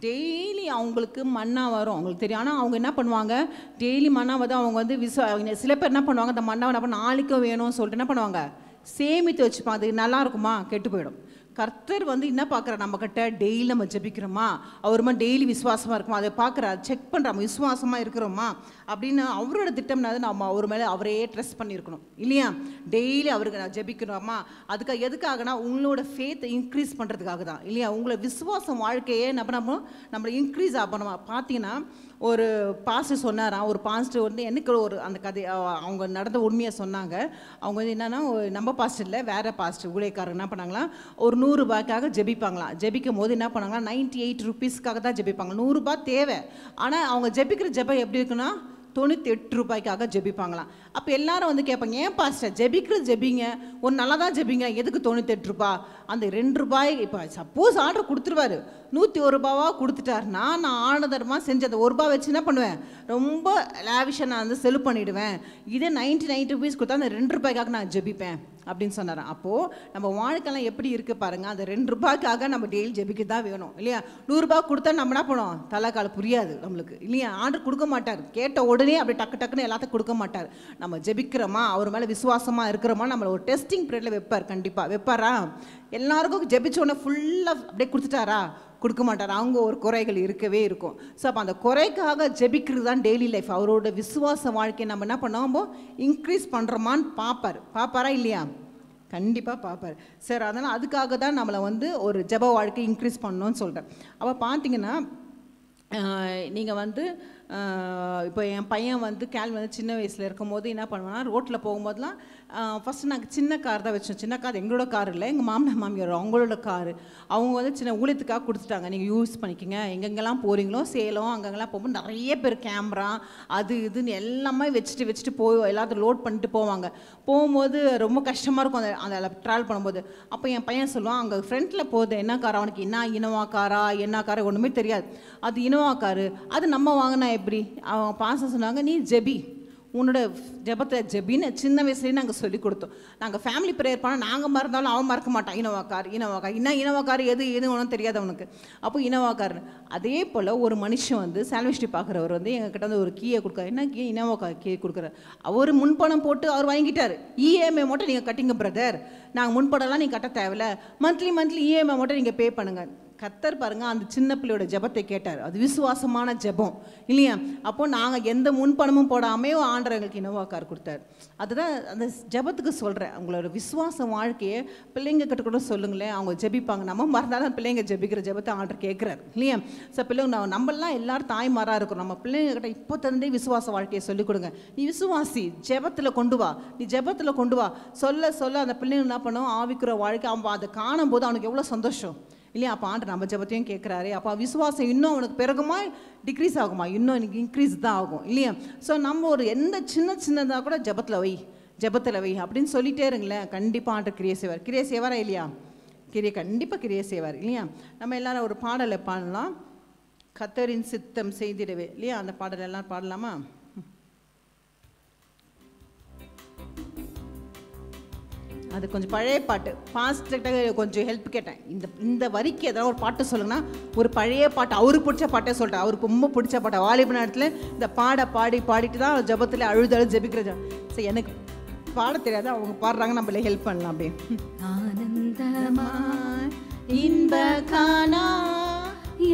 டெய்லி அவங்களுக்கு மன்னா வரும், அவங்களுக்கு தெரியும். ஆனால் அவங்க என்ன பண்ணுவாங்க, டெய்லி மன்னா வந்து அவங்க வந்து சில பேர் என்ன பண்ணுவாங்க, அந்த மன்னாவை என்ன பண்ண நாளைக்கும் வேணும்னு சொல்லிட்டு என்ன பண்ணுவாங்க, சேமித்து வச்சுப்பாங்க. அது நல்லா இருக்குமா, கெட்டு போயிடும். கர்த்தர் வந்து என்ன பார்க்குறாரு, நம்மக்கிட்ட டெய்லி நம்ம ஜெபிக்கிறோமா, அவருமா டெய்லி விசுவாசமாக இருக்குமா, அதை பார்க்குறாரு, செக் பண்ணுறோம் விசுவாசமாக இருக்கிறோமா அப்படின்னு. அவரோட திட்டம்னா நம்ம அவர் மேலே அவரே ட்ரஸ்ட் பண்ணியிருக்கணும் இல்லையா? டெய்லி அவருக்கு நான் ஜெபிக்கிறோமா, அதுக்காக எதுக்காகனா உங்களோட ஃபேத்தை இன்க்ரீஸ் பண்ணுறதுக்காக தான் இல்லையா? உங்களை விசுவாசம் வாழ்க்கையே நம்மளை இன்க்ரீஸ் ஆகணுமா. பார்த்தீங்கன்னா ஒரு பாஸ்டர் சொன்னாராம், ஒரு பாஸ்டர் வந்து எனக்கு ஒரு அந்த கதை அவங்க நடந்த உண்மையை சொன்னாங்க. அவங்க வந்து என்னென்னா, நம்ம பாஸ்டர் இல்லை, வேறு பாஸ்டர் ஊழியக்காரங்க என்ன பண்ணாங்களா, ஒரு 100 ரூபாய்க்காக ஜெபிப்பாங்களாம். ஜெபிக்கும் போது என்ன பண்ணாங்களா, 98 ருபீஸ்க்காக தான் ஜெபிப்பாங்க. 100 ரூபாய் தேவை, ஆனால் அவங்க ஜெபிக்கிற ஜெபம் எப்படி இருக்குன்னா 98 ரூபாய்க்காக ஜெபிப்பாங்களாம். அப்போ எல்லாரும் வந்து கேட்பாங்க, ஏன் பாஸ்டர் ஜெபிக்கிறது ஜெபிங்க, ஒரு நல்லா தான் ஜெபிங்க, எதுக்கு 98 ரூபா? அந்த 2 ரூபாய் இப்போ சப்போஸ் ஆர்டர் கொடுத்துருவாரு, 101 ரூபாவாக கொடுத்துட்டாருன்னா நான் ஆனதரமாக செஞ்சு அந்த 1 ரூபா வச்சு என்ன பண்ணுவேன், ரொம்ப லாவிஷாக நான் வந்து செலவு பண்ணிவிடுவேன். இதே 99 ருபீஸ் கொடுத்தா அந்த 2 ரூபாய்க்காக நான் ஜெபிப்பேன் அப்படின்னு சொன்னார். அப்போது நம்ம வாழ்க்கைலாம் எப்படி இருக்குது பாருங்கள். அந்த 2 ரூபாய்க்காக நம்ம டெய்லி ஜெபிக்க தான் வேணும் இல்லையா? 100 ரூபா கொடுத்தா நம்ம என்ன பண்ணுவோம், தலைக்கால புரியாது நம்மளுக்கு இல்லையா? ஆர்டர் கொடுக்க மாட்டார், கேட்ட உடனே அப்படி டக்குன்னு எல்லாத்தையும் கொடுக்க மாட்டார். நம்ம ஜெபிக்கிறோமா, அவர் மேலே விசுவாசமாக இருக்கிறோமா, நம்மளை ஒரு டெஸ்டிங் பீரியடில் வைப்பார். கண்டிப்பாக வைப்பாரா? எல்லாருக்கும் ஜெபிச்ச உடனே ஃபுல்லாக அப்படியே கொடுத்துட்டாரா? கொடுக்க மாட்டார். அவங்க ஒரு குறைகள் இருக்கவே இருக்கும். ஸோ அப்போ அந்த குறைக்காக ஜெபிக்கிறது தான் டெய்லி லைஃப். அவரோட விசுவாச வாழ்க்கையை நம்ம என்ன பண்ணோமோ இன்க்ரீஸ் பண்ணுறோமான்னு பார்ப்பாரா இல்லையா? கண்டிப்பாக பார்ப்பார் சார். அதனால் அதுக்காக தான் நம்மளை வந்து ஒரு ஜெப வாழ்க்கை இன்க்ரீஸ் பண்ணணும்னு சொல்கிறேன். அப்போ பார்த்தீங்கன்னா நீங்கள் வந்து இப்போ என் பையன் வந்து வந்து சின்ன வயசில் இருக்கும்போது என்ன பண்ணுவேன்னா, ரோட்டில் போகும்போதெல்லாம் ஃபஸ்ட்டு நாங்கள் சின்ன கார் தான் வச்சோம். சின்ன கார் எங்களோட கார் இல்லை, எங்கள் மாமியார் அவங்களோட காரு. அவங்க வந்து சின்ன ஊழியத்துக்காக கொடுத்துட்டாங்க, நீங்கள் யூஸ் பண்ணிக்கோங்க, எங்கெங்கெல்லாம் போகிறீங்களோ சேலம் அங்கெங்கெல்லாம் போகும்போது நிறைய பேர் கேமரா அது இதுன்னு எல்லாமே வச்சுட்டு எல்லாத்தையும் லோட் பண்ணிட்டு போவாங்க. போகும்போது ரொம்ப கஷ்டமாக இருக்கும் அந்த ட்ராவல் பண்ணும்போது. அப்போ என் பையன் சொல்லுவான், அங்கே ஃப்ரண்ட்டில் போகுது என்ன கார், அவனுக்கு என்ன இனோவா காரா என்ன காரை ஒன்றுமே தெரியாது. அது இனோவா காரு, அது நம்ம வாங்கினா எப்படி? அவன் பாசம் சொன்னாங்க, நீ ஜெபி, உன்னோட ஜெபத்தை ஜெபின்னு சின்ன வயசுலேயே நாங்கள் சொல்லி கொடுத்தோம். நாங்கள் ஃபேமிலி ப்ரேயர் பண்ணால் நாங்கள் மறந்தாலும் அவன் மறக்க மாட்டான். இனோவா கார் இன்னும் இனோவா கார் எது ஒன்றும் தெரியாது அவனுக்கு. அப்போ இனோவா கார்னு. அதே போல் ஒரு மனுஷன் வந்து சால்வேஸ்டி பார்க்குறவர் வந்து எங்ககிட்ட வந்து ஒரு கீயை கொடுக்குறாரு. என்ன கீ? இனோவா கார் கீ கொடுக்குறாரு. அவர் முன்பணம் போட்டு அவர் வாங்கிட்டார். இஎம்ஐ மட்டும் நீங்கள் கட்டிங்க பிரதர், நாங்கள் முன்பணம்லாம் நீங்கள் கட்ட தேவையில்ல, மந்த்லி இஎம்ஐ மட்டும் நீங்கள் பே பண்ணுங்கள். கர்த்தர் பாருங்க அந்த சின்ன பிள்ளையோட ஜெபத்தை கேட்டார். அது விசுவாசமான ஜெபம் இல்லையா? அப்போ நாங்கள் எந்த முன்பணமும் போடாமே ஆண்டவர் எங்களுக்கு இனோவா கார் கொடுத்தாரு. அதுதான் அந்த ஜெபத்துக்கு சொல்கிறேன். அவங்களோட விசுவாச வாழ்க்கையை பிள்ளைங்க கிட்ட கூட சொல்லுங்களேன், அவங்க ஜெபிப்பாங்க. நம்ம மறந்தாலும் பிள்ளைங்க ஜெபிக்கிற ஜெபத்தை ஆண்டவர் கேட்குறாரு இல்லையா? ஸோ பிள்ளைங்க நம்மளாம் எல்லாரும் தாய்மாராக இருக்கிறோம். நம்ம பிள்ளைங்க கிட்ட இப்போ தந்தே விசுவாச வாழ்க்கையை சொல்லிக் கொடுங்க. நீ விசுவாசி, ஜெபத்தில் கொண்டு வா, நீ ஜெபத்தில் கொண்டு வா. சொல்ல அந்த பிள்ளைங்க என்ன பண்ணுவோம், ஆவிக்கிற வாழ்க்கை அவன் அதை காணும் போது அவனுக்கு எவ்வளோ சந்தோஷம் இல்லையா? அப்போ ஆண்டு நம்ம ஜெபத்தையும் கேட்குறாரு. அப்போ விசுவாசம் இன்னும் அவனுக்கு பிறகுமா டிக்ரீஸ் ஆகுமா, இன்னும் எனக்கு இன்க்ரீஸ் தான் ஆகும் இல்லையா? ஸோ நம்ம ஒரு எந்த சின்னதாக கூட ஜெபத்தில் வை அப்படின்னு சொல்லிட்டே இருங்களேன். கண்டிப்பாக ஆண்டு கிரியை செய்வாரா இல்லையா? கண்டிப்பாக கிரியை செய்வார் இல்லையா? நம்ம எல்லாரும் ஒரு பாடலை பாடலாம், கர்த்தரின் சித்தம் செய்திடவே இல்லையா? அந்த பாடல் எல்லாம் பாடலாமா? அது கொஞ்சம் பழைய பாட்டு. பாஸ்டர்கிட்ட கொஞ்சம் ஹெல்ப் கேட்டேன், இந்த வரிக்கு ஏதாவது ஒரு பாட்டு சொல்லுங்கன்னா ஒரு பழைய பாட்டு அவருக்கு பிடிச்ச பாட்டே சொல்லிட்டேன். அவருக்கு ரொம்ப பிடிச்ச பாட்டை வாலிப நேரத்தில் இந்த பாடிட்டு தான் ஜெபத்தில் அழுது ஜெபிக்கிற. சரி, எனக்கு பாட தெரியாது, அவங்க பாடுறாங்க, நம்மளே ஹெல்ப் பண்ணலாம். அப்படியே ஆனந்தமா இன்ப காணா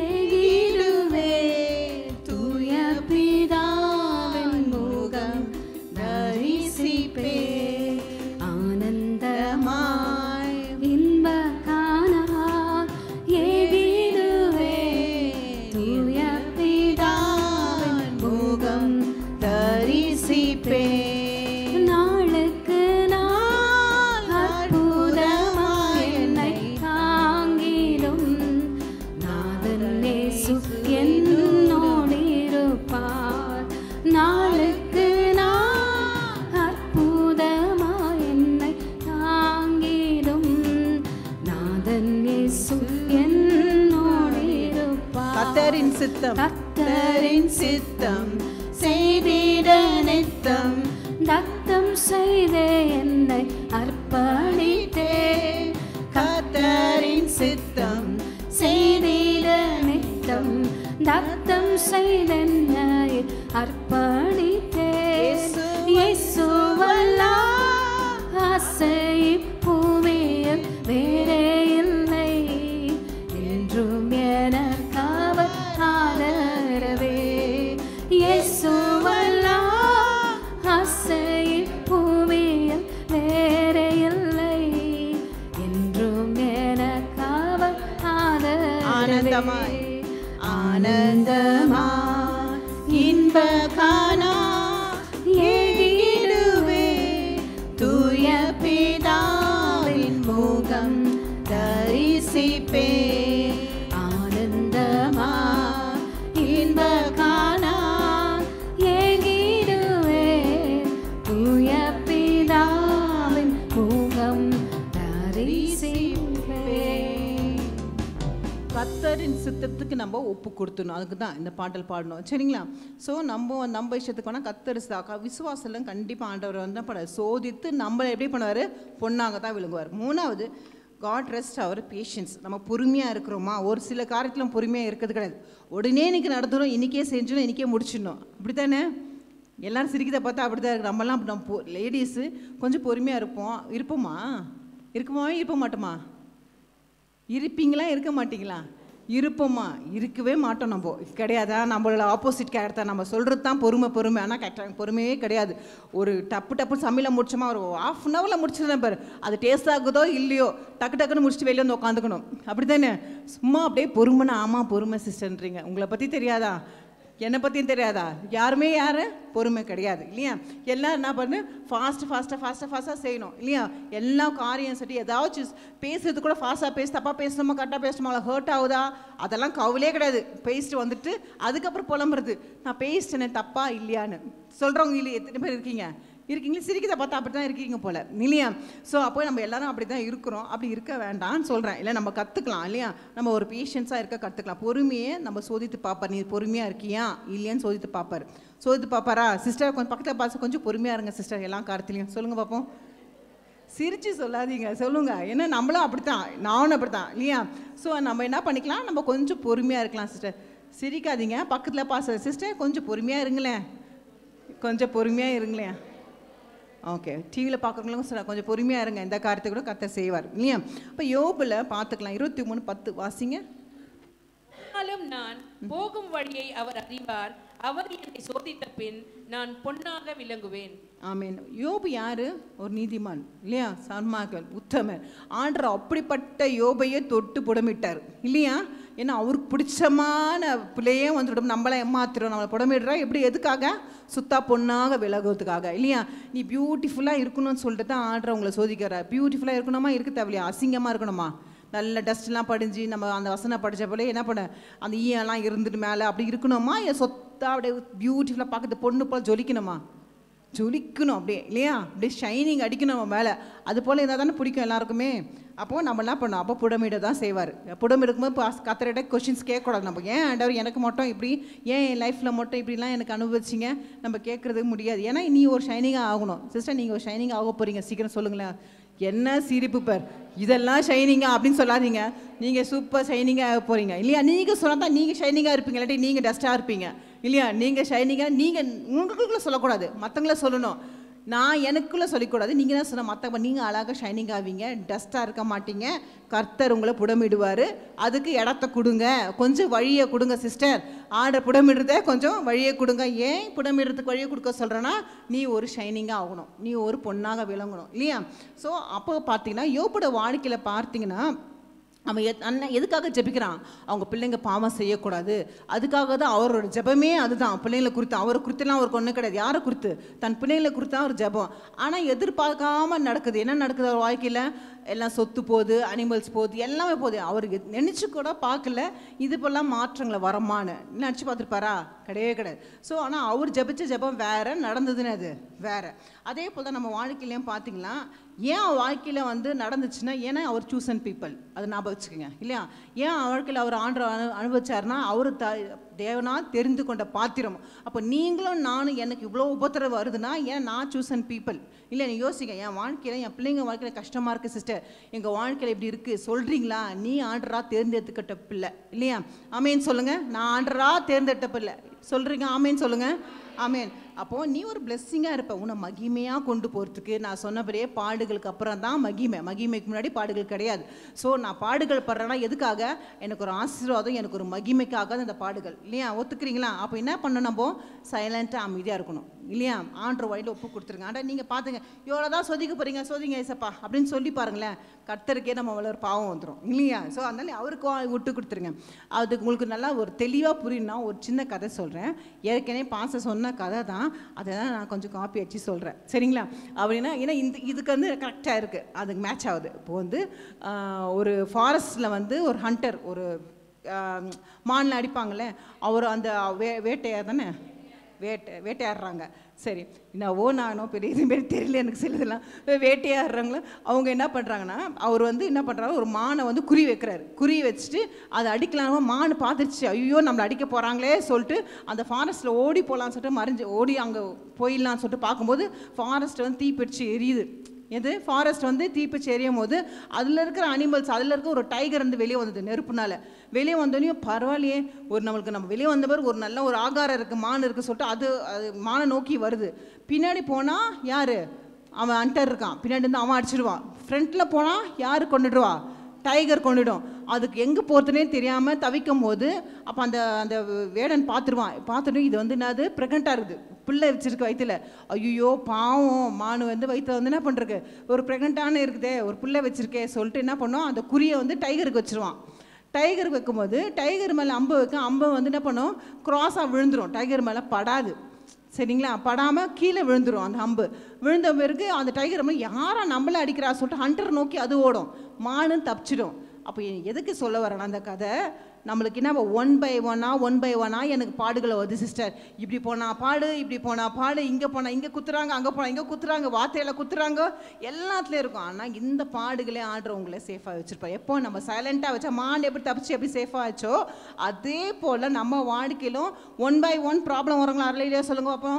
ஏகிடுவே தூய பிதாவின் முகம் தரிசிப்பே சித்தம் கர்த்தரின் சித்தம் செய்திட நித்தம் தத்தம் செய்தே என்னை அர்ப்பணித்தேன். கர்த்தரின் சித்தம் செய்திட நித்தம் தத்தம் செய்தென்னை அர்ப்பணித்தேன். இயேசுவல்லாஹ் ஆசை பூமியில் வேறே இல்லை, என்றும் எனக்காவர் ஆதரவே. இயேசுவல்லாஹ் ஆசை பூமியில் வேறே இல்லை, என்றும் எனக்காவர் ஆதரவே. ஆனந்தமாய் ஆனந்தமாய் இன்ப காணா ஏகிடுவே, தூய பிதாவின் முகம் தரிசிப்பே. ஆனந்தமாய் இன்ப காணா ஏகிடுவே, தூய பிதாவின் முகம் தரிசிப்பே. கர்த்தரின் சித்தத்துக்கு நம்ம ஒப்பு கொடுத்துடணும். அதுக்கு தான் இந்த பாடல் பாடணும், சரிங்களா? ஸோ நம்ம இஷ்டத்துக்கு வேணால் கர்த்தர் விசுவாசம் கண்டிப்பாக ஆண்டவர் வந்து சோதித்து நம்மளை எப்படி பண்ணுவார்? பொண்ணாக தான் விழுங்குவார். மூணாவது, காட் ரெஸ்ட் அவர் பேஷன்ஸ். நம்ம பொறுமையாக இருக்கிறோமா? ஒரு சில காரியத்தில் பொறுமையாக இருக்கிறது கிடையாது. உடனே இன்றைக்கி நடத்துகிறோம், இன்றைக்கே செஞ்சிடணும், இன்றைக்கே முடிச்சிடணும். அப்படி தானே? எல்லோரும் சிரிக்கிறத பார்த்தா அப்படி தான் இருக்குது. நம்மலாம் நம்ம லேடிஸு கொஞ்சம் பொறுமையாக இருப்போமா? இருக்க மாட்டோமா? இருப்பீங்களா? இருக்க மாட்டீங்களா? இருப்போமா? இருக்கவே மாட்டோம். நம்ம கிடையாதா? நம்மளோட ஆப்போசிட் கேரக்டர் நம்ம சொல்கிறது தான் பொறுமை. ஆனால் கரெக்டாக பொறுமையே கிடையாது. ஒரு டப்பு சமையலை முடிச்சோமா, ஒரு 1/2 hourல முடிச்சிருந்தேன் பாரு. அது டேஸ்ட் ஆகுதோ இல்லையோ, டக்குன்னு முடிச்சுட்டு வெளியே வந்து உட்காந்துக்கணும். அப்படி தானே? சும்மா அப்படியே பொறுமைனா, ஆமாம் பொறுமை சிஸ்டர்ன்றீங்க. உங்களை பற்றி தெரியாதா? என்னை பற்றியும் தெரியாதா? யாருமே பொறுமை கிடையாது இல்லையா? எல்லாம் என்ன பண்ணு, ஃபாஸ்ட்டாக செய்யணும் இல்லையா? எல்லா காரியம் சரி, ஏதாச்சும் பேசுறது கூட ஃபாஸ்ட்டாக தப்பாக பேசணுமா கரெக்டாக பேசணுமா, ஹர்ட் ஆகுதா, அதெல்லாம் கவலையே கிடையாது. பேசிட்டு வந்துட்டு அதுக்கப்புறம் புலம்புறது, நான் பேசிட்டேனே தப்பா இல்லையான்னு. சொல்கிறவங்க இல்லையா? எத்தனை பேர் இருக்கீங்களா? சிரிக்கிறத பார்த்தா அப்படி தான் இருக்கீங்க போல இல்லையா? ஸோ அப்போ நம்ம எல்லாரும் அப்படி தான் இருக்கிறோம். அப்படி இருக்க வேண்டாம்னு சொல்கிறேன். இல்லை, நம்ம கற்றுக்கலாம் இல்லையா? நம்ம ஒரு பேஷன்ஸாக இருக்க கற்றுக்கலாம். பொறுமையே நம்ம சோதித்து பார்ப்பார். நீ பொறுமையாக இருக்கியா இல்லையான்னு சோதித்து பார்ப்பாரா? சிஸ்டர் கொஞ்சம் பக்கத்தில் பார்த்து கொஞ்சம் பொறுமையாக இருங்க சிஸ்டர், எல்லா காரியத்துலையும் சொல்லுங்கள் பார்ப்போம். சிரித்து சொல்லாதீங்க, சொல்லுங்க. ஏன்னா நம்மளும் அப்படித்தான், நானும் அப்படித்தான் இல்லையா? ஸோ நம்ம என்ன பண்ணிக்கலாம், நம்ம கொஞ்சம் பொறுமையாக இருக்கலாம் சிஸ்டர். சிரிக்காதீங்க, பக்கத்தில் பாச சிஸ்டர் கொஞ்சம் பொறுமையாக இருங்களேன், ஓகே. டிவியில் பார்க்குறவங்களும் சொல்ல கொஞ்சம் பொறுமையாக இருங்க, இந்த காரியத்தை கூட கர்த்தர் செய்வார் இல்லையா? இப்போ யோபில் பார்த்துக்கலாம். 23:10 வாசிங்க. நான் போகும் வழியை அவர் அறிவார், அவர் என்னை சோதித்த பின் நான் பொன்னாக விளங்குவேன். ஆமீன். யோபு யாரு? ஒரு நீதிமான் இல்லையா? சன்மார்க்கன், உத்தமன். ஆண்டவர் அப்படிப்பட்ட யோபையே தொட்டு புடமிட்டார் இல்லையா? ஏன்னா அவருக்கு பிடிச்சமான பிள்ளையே வந்துடும். நம்மளை ஏமாத்திரும், நம்மளை புடமிடுறா. எப்படி? எதுக்காக? சுத்தா பொண்ணாக விலகுறதுக்காக இல்லையா? நீ பியூட்டிஃபுல்லாக இருக்கணும்னு சொல்லிட்டு தான் ஆண்டவர் உங்களை சோதிக்கிறார். பியூட்டிஃபுல்லாக இருக்கணுமா? இருக்க தேவையா? அசிங்கமாக இருக்கணுமா? நல்ல டஸ்ட்லாம் படிஞ்சு நம்ம அந்த வசனம் படித்த போல என்ன பண்ண, அந்த ஈயெல்லாம் இருந்துட்டு மேலே அப்படி இருக்கணுமா? என் சொத்தாக அப்படியே பியூட்டிஃபுல்லாக பார்க்குறது பொண்ணு போல் ஜொலிக்கணுமா? ஜொலிக்கணும் அப்படியே இல்லையா? அப்படியே ஷைனிங் அடிக்கணும் நம்ம மேலே. அது போல் இருந்தால் தானே பிடிக்கும் எல்லாருக்குமே. அப்போது நம்ம என்ன பண்ணோம்? அப்போ புடமிட தான் செய்வார். புடமிடுக்கும்போது கத்தர்கிட்ட கொஷின்ஸ் கேட்கக்கூடாது. நம்ம ஏன் ஆண்டவர் எனக்கு மட்டும் இப்படி, ஏன் என் லைஃப்பில் மட்டும் இப்படிலாம் எனக்கு அனுபவிச்சிங்க நம்ம கேட்குறதுக்கு முடியாது. ஏன்னா நீ ஒரு ஷைனிங்காக ஆகணும் சிஸ்டர். நீங்கள் ஒரு ஷைனிங் ஆக போகிறீங்க, சீக்கிரம் சொல்லுங்களேன். என்ன சிரிப்பு பார், இதெல்லாம் ஷைனிங்கா அப்படின்னு சொல்லாதீங்க. நீங்கள் சூப்பர் ஷைனிங்காக ஆக போகிறீங்க இல்லையா? நீங்கள் சொன்னால் தான் நீங்கள் ஷைனிங்காக இருப்பீங்க, இல்லாட்டி நீங்கள் டஸ்ட்டாக இருப்பீங்க இல்லையா? நீங்கள் ஷைனிங்காக நீங்கள் உங்களுக்குள்ளே சொல்லக்கூடாது, மற்றவங்கள சொல்லணும். நான் எனக்குள்ளே சொல்லிக்கூடாது. நீங்கள் தான் சொன்ன மற்றவங்க நீங்கள் அழகாக ஷைனிங் ஆவீங்க, டஸ்ட்டாக இருக்க மாட்டீங்க. கர்த்தர் உங்களை புடமிடுவார். அதுக்கு இடத்த கொடுங்க, கொஞ்சம் வழியை கொடுங்க சிஸ்டர். புடமிடுறத கொஞ்சம் வழியை கொடுங்க. ஏன் புடமிடுறதுக்கு வழியை கொடுக்க சொல்கிறேன்னா, நீ ஒரு ஷைனிங்காக ஆகணும், நீ ஒரு பொண்ணாக விளங்கணும் இல்லையா? ஸோ அப்போ பார்த்தீங்கன்னா யோபோட வாழ்க்கையில் பார்த்தீங்கன்னா அவன் அண்ணன் எதுக்காக ஜெபிக்கிறான்? அவங்க பிள்ளைங்க பாவம் செய்யக்கூடாது, அதுக்காக தான் அவரோட ஜெபமே. அதுதான் பிள்ளைங்களை குறித்து. அவரை குறித்துலாம் அவருக்கு ஒன்றும் கிடையாது. யாரை குறித்து? தன் பிள்ளைங்களை குறித்து தான் ஒரு ஜெபம். ஆனால் எதிர்பார்க்காம நடக்குது. என்ன நடக்குது அவர் வாழ்க்கையில்? எல்லாம் சொத்து போகுது, அனிமல்ஸ் போகுது, எல்லாமே போகுது. அவருக்கு நினச்சி கூட பார்க்கல இது போலாம் மாற்றங்களை வரமானு நினச்சி பார்த்துருப்பாரா? கிடையவே கிடையாது. ஸோ ஆனால் அவர் ஜெபிச்ச ஜெபம் வேறு, நடந்ததுன்னு அது வேறு. அதே போல் தான் நம்ம வாழ்க்கையிலையும் பார்த்தீங்கன்னா ஏன் அவன் வாழ்க்கையில் வந்து நடந்துச்சுன்னா, ஏன்னா அவர் சூசன் பீப்புள், அதை ஞாபகம் வச்சுக்கோங்க இல்லையா. ஏன் வாழ்க்கையில் அவர் அனுபவிச்சார்னா, அவர் தேவனால் தெரிந்து கொண்ட பாத்திரம். அப்போ நீங்களும் நானும் எனக்கு இவ்வளோ உபத்திரவு வருதுன்னா ஏன் நான் சூசன் பீப்புள் இல்லை. நீ யோசிங்க, என் வாழ்க்கையில் என் பிள்ளைங்க வாழ்க்கையில் கஷ்டமாக இருக்குது சிஸ்டர், எங்கள் வாழ்க்கையில் இப்படி இருக்குது சொல்கிறீங்களா, நீ ஆண்டரா தேர்ந்தெடுத்துக்கிட்ட பிள்ளை இல்லையா. ஆமேன்னு சொல்லுங்கள். நான் ஆண்டரா தேர்ந்தெடுத்த பிள்ளை சொல்கிறீங்க, ஆமேன்னு சொல்லுங்கள். ஆமேன். அப்போது நீ ஒரு பிளெஸ்ஸிங்காக இருப்ப. உன்னை மகிமையாக கொண்டு போகிறதுக்கு நான் சொன்னபடியே பாடுகளுக்கு அப்புறம் தான் மகிமைக்கு முன்னாடி பாடுகள் கிடையாது. ஸோ நான் பாடுகள் படுறேன்னா எதுக்காக, எனக்கு ஒரு ஆசீர்வாதம், எனக்கு ஒரு மகிமைக்காக அந்த பாடுகள் இல்லையா. ஒத்துக்கிறீங்களா. அப்போ என்ன பண்ணணும், நம்ம சைலண்ட்டாக அமைதியாக இருக்கணும் இல்லையா. ஆண்டவர் வழியில் ஒப்பு கொடுத்துருங்க. ஆனால் நீங்கள் பார்த்துங்க, எவ்வளோ தான் சொதிக்க போகிறீங்க, சொதிங்க ஏசப்பா அப்படின்னு சொல்லி பாருங்களேன், கர்த்தருக்கே நம்ம வளர பாவம் வந்துடும் இல்லையா. ஸோ அதனால அவருக்கு விட்டு கொடுத்துருங்க. அதுக்கு உங்களுக்கு நல்லா ஒரு தெளிவாக புரியணும்னா ஒரு சின்ன கதை சொல்கிறேன். ஏற்கனவே பாச சொன்ன கதை தான், அதை தான் நான் கொஞ்சம் காப்பி வச்சு சொல்கிறேன் சரிங்களா. அப்படின்னா ஏன்னா இதுக்கு வந்து கரெக்டாக இருக்குது, அதுக்கு மேட்ச் ஆகுது. இப்போது வந்து ஒரு ஃபாரஸ்ட்டில் வந்து ஒரு ஹண்டர், ஒரு மானில் அடிப்பாங்களே, அவர் அந்த வேட்டையார் தானே, வேட்டையாடுறாங்க. சரி, நானும் பெரிய இதுமாரி தெரியல எனக்கு சிலதெல்லாம். வேட்டையாடுறாங்களா அவங்க என்ன பண்ணுறாங்கன்னா, அவர் வந்து என்ன பண்ணுறாரு, ஒரு மானை வந்து குறி வைக்கிறாரு. குறி வச்சுட்டு அதை அடிக்கலாமா, மான் பார்த்துருச்சு, ஐயோ நம்மளை அடிக்க போகிறாங்களே சொல்லிட்டு அந்த ஃபாரஸ்ட்டில் ஓடி போகலான்னு சொல்லிட்டு ஓடி அங்கே போயிடலான்னு சொல்லிட்டு பார்க்கும்போது ஃபாரஸ்ட் வந்து தீப்பிடிச்சு எரியுது. எது ஃபாரஸ்ட் வந்து தீப்பிச்சு எரியும் போது அதில் இருக்கிற அனிமல்ஸ், அதில் இருக்க ஒரு டைகர் வந்து வெளியே வந்தது நெருப்புனால. வெளியே வந்தோடனே பரவாயில்லையே, நம்ம வெளியே வந்த பிறகு ஒரு நல்ல ஒரு ஆகாரம் இருக்குது, மான் இருக்குது சொல்லிட்டு அது மானை நோக்கி வருது. பின்னாடி போனால் யார், அவன் ஹண்டர் இருக்கான், பின்னாடி இருந்து அவன் அடிச்சிடுவான். ஃப்ரண்ட்டில் போனால் யார் கொண்டுடுவா, டைகர் கொண்டுடும். அதுக்கு எங்கே போகிறதுனே தெரியாமல் தவிக்கும் போது அப்போ அந்த வேடன் பார்த்துட்டு இது வந்து என்னது ப்ரெக்னெண்ட்டாக இருக்குது, பிள்ளை வச்சுருக்கு வயிற்றுல. ஐயோ பாவம், மானு வந்து வயிற்றுல வந்து என்ன பண்ணுறது, ஒரு ப்ரெக்னெண்ட்டான இருக்குதே, ஒரு பிள்ளை வச்சுருக்கே சொல்லிட்டு என்ன பண்ணோம், அந்த குறியை வந்து டைகருக்கு வச்சுருவான். டைகருக்கு வைக்கும்போது டைகர் மேலே அம்பு அம்பை வந்து என்ன பண்ணும், க்ராஸாக விழுந்துடும், டைகர் மேலே படாது சரிங்களா. படாமல் கீழே விழுந்துடும். அந்த அம்பு விழுந்த பிறகு அந்த டைகர் அம்மா யாரா நம்மளை அடிக்கிறா சொல்லிட்டு ஹண்டர் நோக்கி அது ஓடும், மானு தப்பிச்சிடும். அப்போ எதுக்கு சொல்ல வரேன் அந்த கதை, நம்மளுக்கு என்ன ஒன் பை ஒன்னா எனக்கு பாடுகளை வருது சிஸ்டர். இப்படி போனால் பாடு, இப்படி போனால் பாடு, இங்கே போனால் இங்கே குத்துறாங்க, அங்கே போனால் இங்கே குத்துறாங்க, வார்த்தையில் குத்துறாங்க, எல்லாத்துலேயும் இருக்கும். ஆனால் இந்த பாடுகளே ஆடுறவங்களே சேஃபாக வச்சுருப்பா. எப்போ நம்ம சைலண்ட்டாக வச்சா மான் எப்படி தப்பிச்சு எப்படி சேஃபாக ஆச்சோ அதே போல் நம்ம வாழ்க்கையிலும் ஒன் பை ஒன் ப்ராப்ளம் வரவங்களா அரையிலையா சொல்லுங்க அப்போ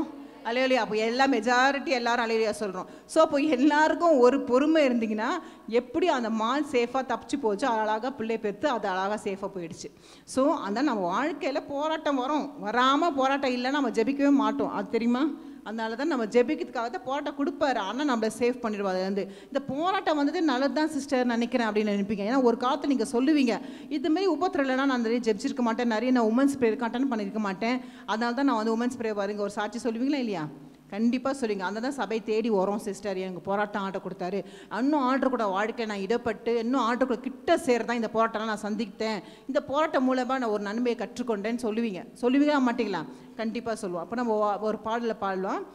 அலையிலையா. அப்போ எல்லாம் மெஜாரிட்டி எல்லாரும் அலையிலையா சொல்கிறோம். ஸோ அப்போ எல்லாருக்கும் ஒரு பொறுமை இருந்தீங்கன்னா எப்படி அந்த மான் சேஃபாக தப்பிச்சு போச்சு, அழகாக பிள்ளை பெற்று அது அழகாக சேஃபாக போயிடுச்சு. ஸோ அந்த நம்ம வாழ்க்கையில் போராட்டம் வராமல் போராட்டம் இல்லைன்னா நம்ம ஜெபிக்கவே மாட்டோம், அது தெரியுமா. அதனால தான் நம்ம ஜெபிக்கிறதுக்காக தான் போராட்டம் கொடுப்பாரு, ஆனால் நம்மளை சேவ் பண்ணிடுவார். அதுலேருந்து இந்த போராட்டம் வந்துட்டு நல்லது தான் சிஸ்டர் நினைக்கிறேன் அப்படின்னு நினைப்பீங்க. ஏன்னா ஒரு காலத்தில் நீங்கள் சொல்லுவீங்க, இதுமாரி உபத்திரம் இல்லைனா நான் நிறைய ஜெபிச்சிருக்க மாட்டேன், நிறைய நான் உமன்ஸ் ப்ரேயர் அட்டெண்ட் பண்ணியிருக்க மாட்டேன், அதனால தான் நான் வந்து உமன்ஸ் ப்ரேயர் வருங்க ஒரு சாட்சி சொல்லுவீங்களா இல்லையா. கண்டிப்பாக சொல்லுங்க. அந்த தான் சபை தேடி வரோம் சிஸ்டர், எனக்கு போராட்டம் ஆர்டர் கொடுத்தாரு, இன்னும் ஆர்டர் கூட வாழ்க்கையை நான் இடப்பட்டு இன்னும் ஆர்டர் கூட கிட்ட சேர்தான் இந்த போராட்டம்லாம் நான் சந்தித்தேன், இந்த போராட்டம் மூலமாக நான் ஒரு நன்மையை கற்றுக்கொண்டேன்னு சொல்லுவீங்களா மாட்டீங்களா. கண்டிப்பாக சொல்லுவோம். அப்போ நம்ம ஒரு பாடலில் பாடலாம்,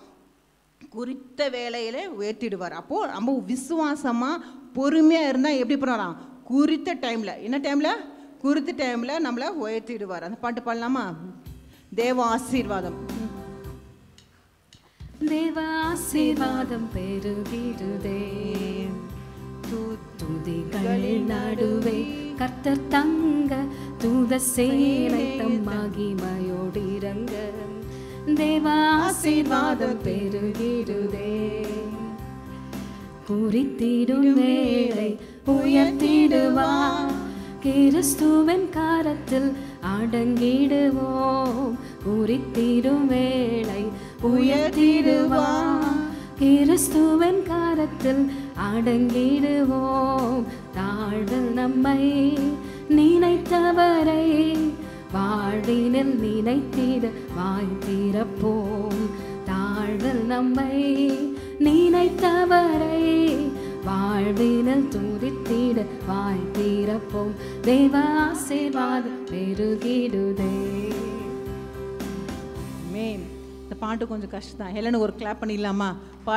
குறித்த வேலையில் உயர்த்திடுவார். அப்போது நம்ம விசுவாசமாக பொறுமையாக இருந்தால் எப்படி பண்ணுறான், குறித்த டைமில், என்ன டைமில், குறித்த டைமில் நம்மளை உயர்த்திடுவார். அந்த பாட்டு பாடலாமா. தேவ ஆசீர்வாதம். தேவ ஆசீர்வாதம் பெருகிடுதே, துதிகள் நடுவே கர்த்தர் தங்க, தூத சேனை தம் மகிமையோடு இறங்க. தேவ ஆசீர்வாதம் பெருகிடுதே, குறித்திடும் வேளை உயர்த்திடுவார், கிறிஸ்துவின் கரத்தில் அடங்கிடுவோம். குறித்திடும் வேளை உயர்த்திடுவார், கிறிஸ்துவின் கரத்தில் அடங்கிடுவோம். தாழ்வில் நம்மை நினைத்தவரை வாழ்வினில் நினைத்திட வாய் திறப்போம். தாழ்வில் நம்மை நினைத்தவரை வாழ்வினில் துதித்திட வாய் திறப்போம். தேவ ஆசீர்வாதம் பெருகிடுதே. இந்த பாட்டு கொஞ்சம் கஷ்டம் தான். ஹெலனுக்கு ஒரு கிளாப் பண்ணிடலாமா?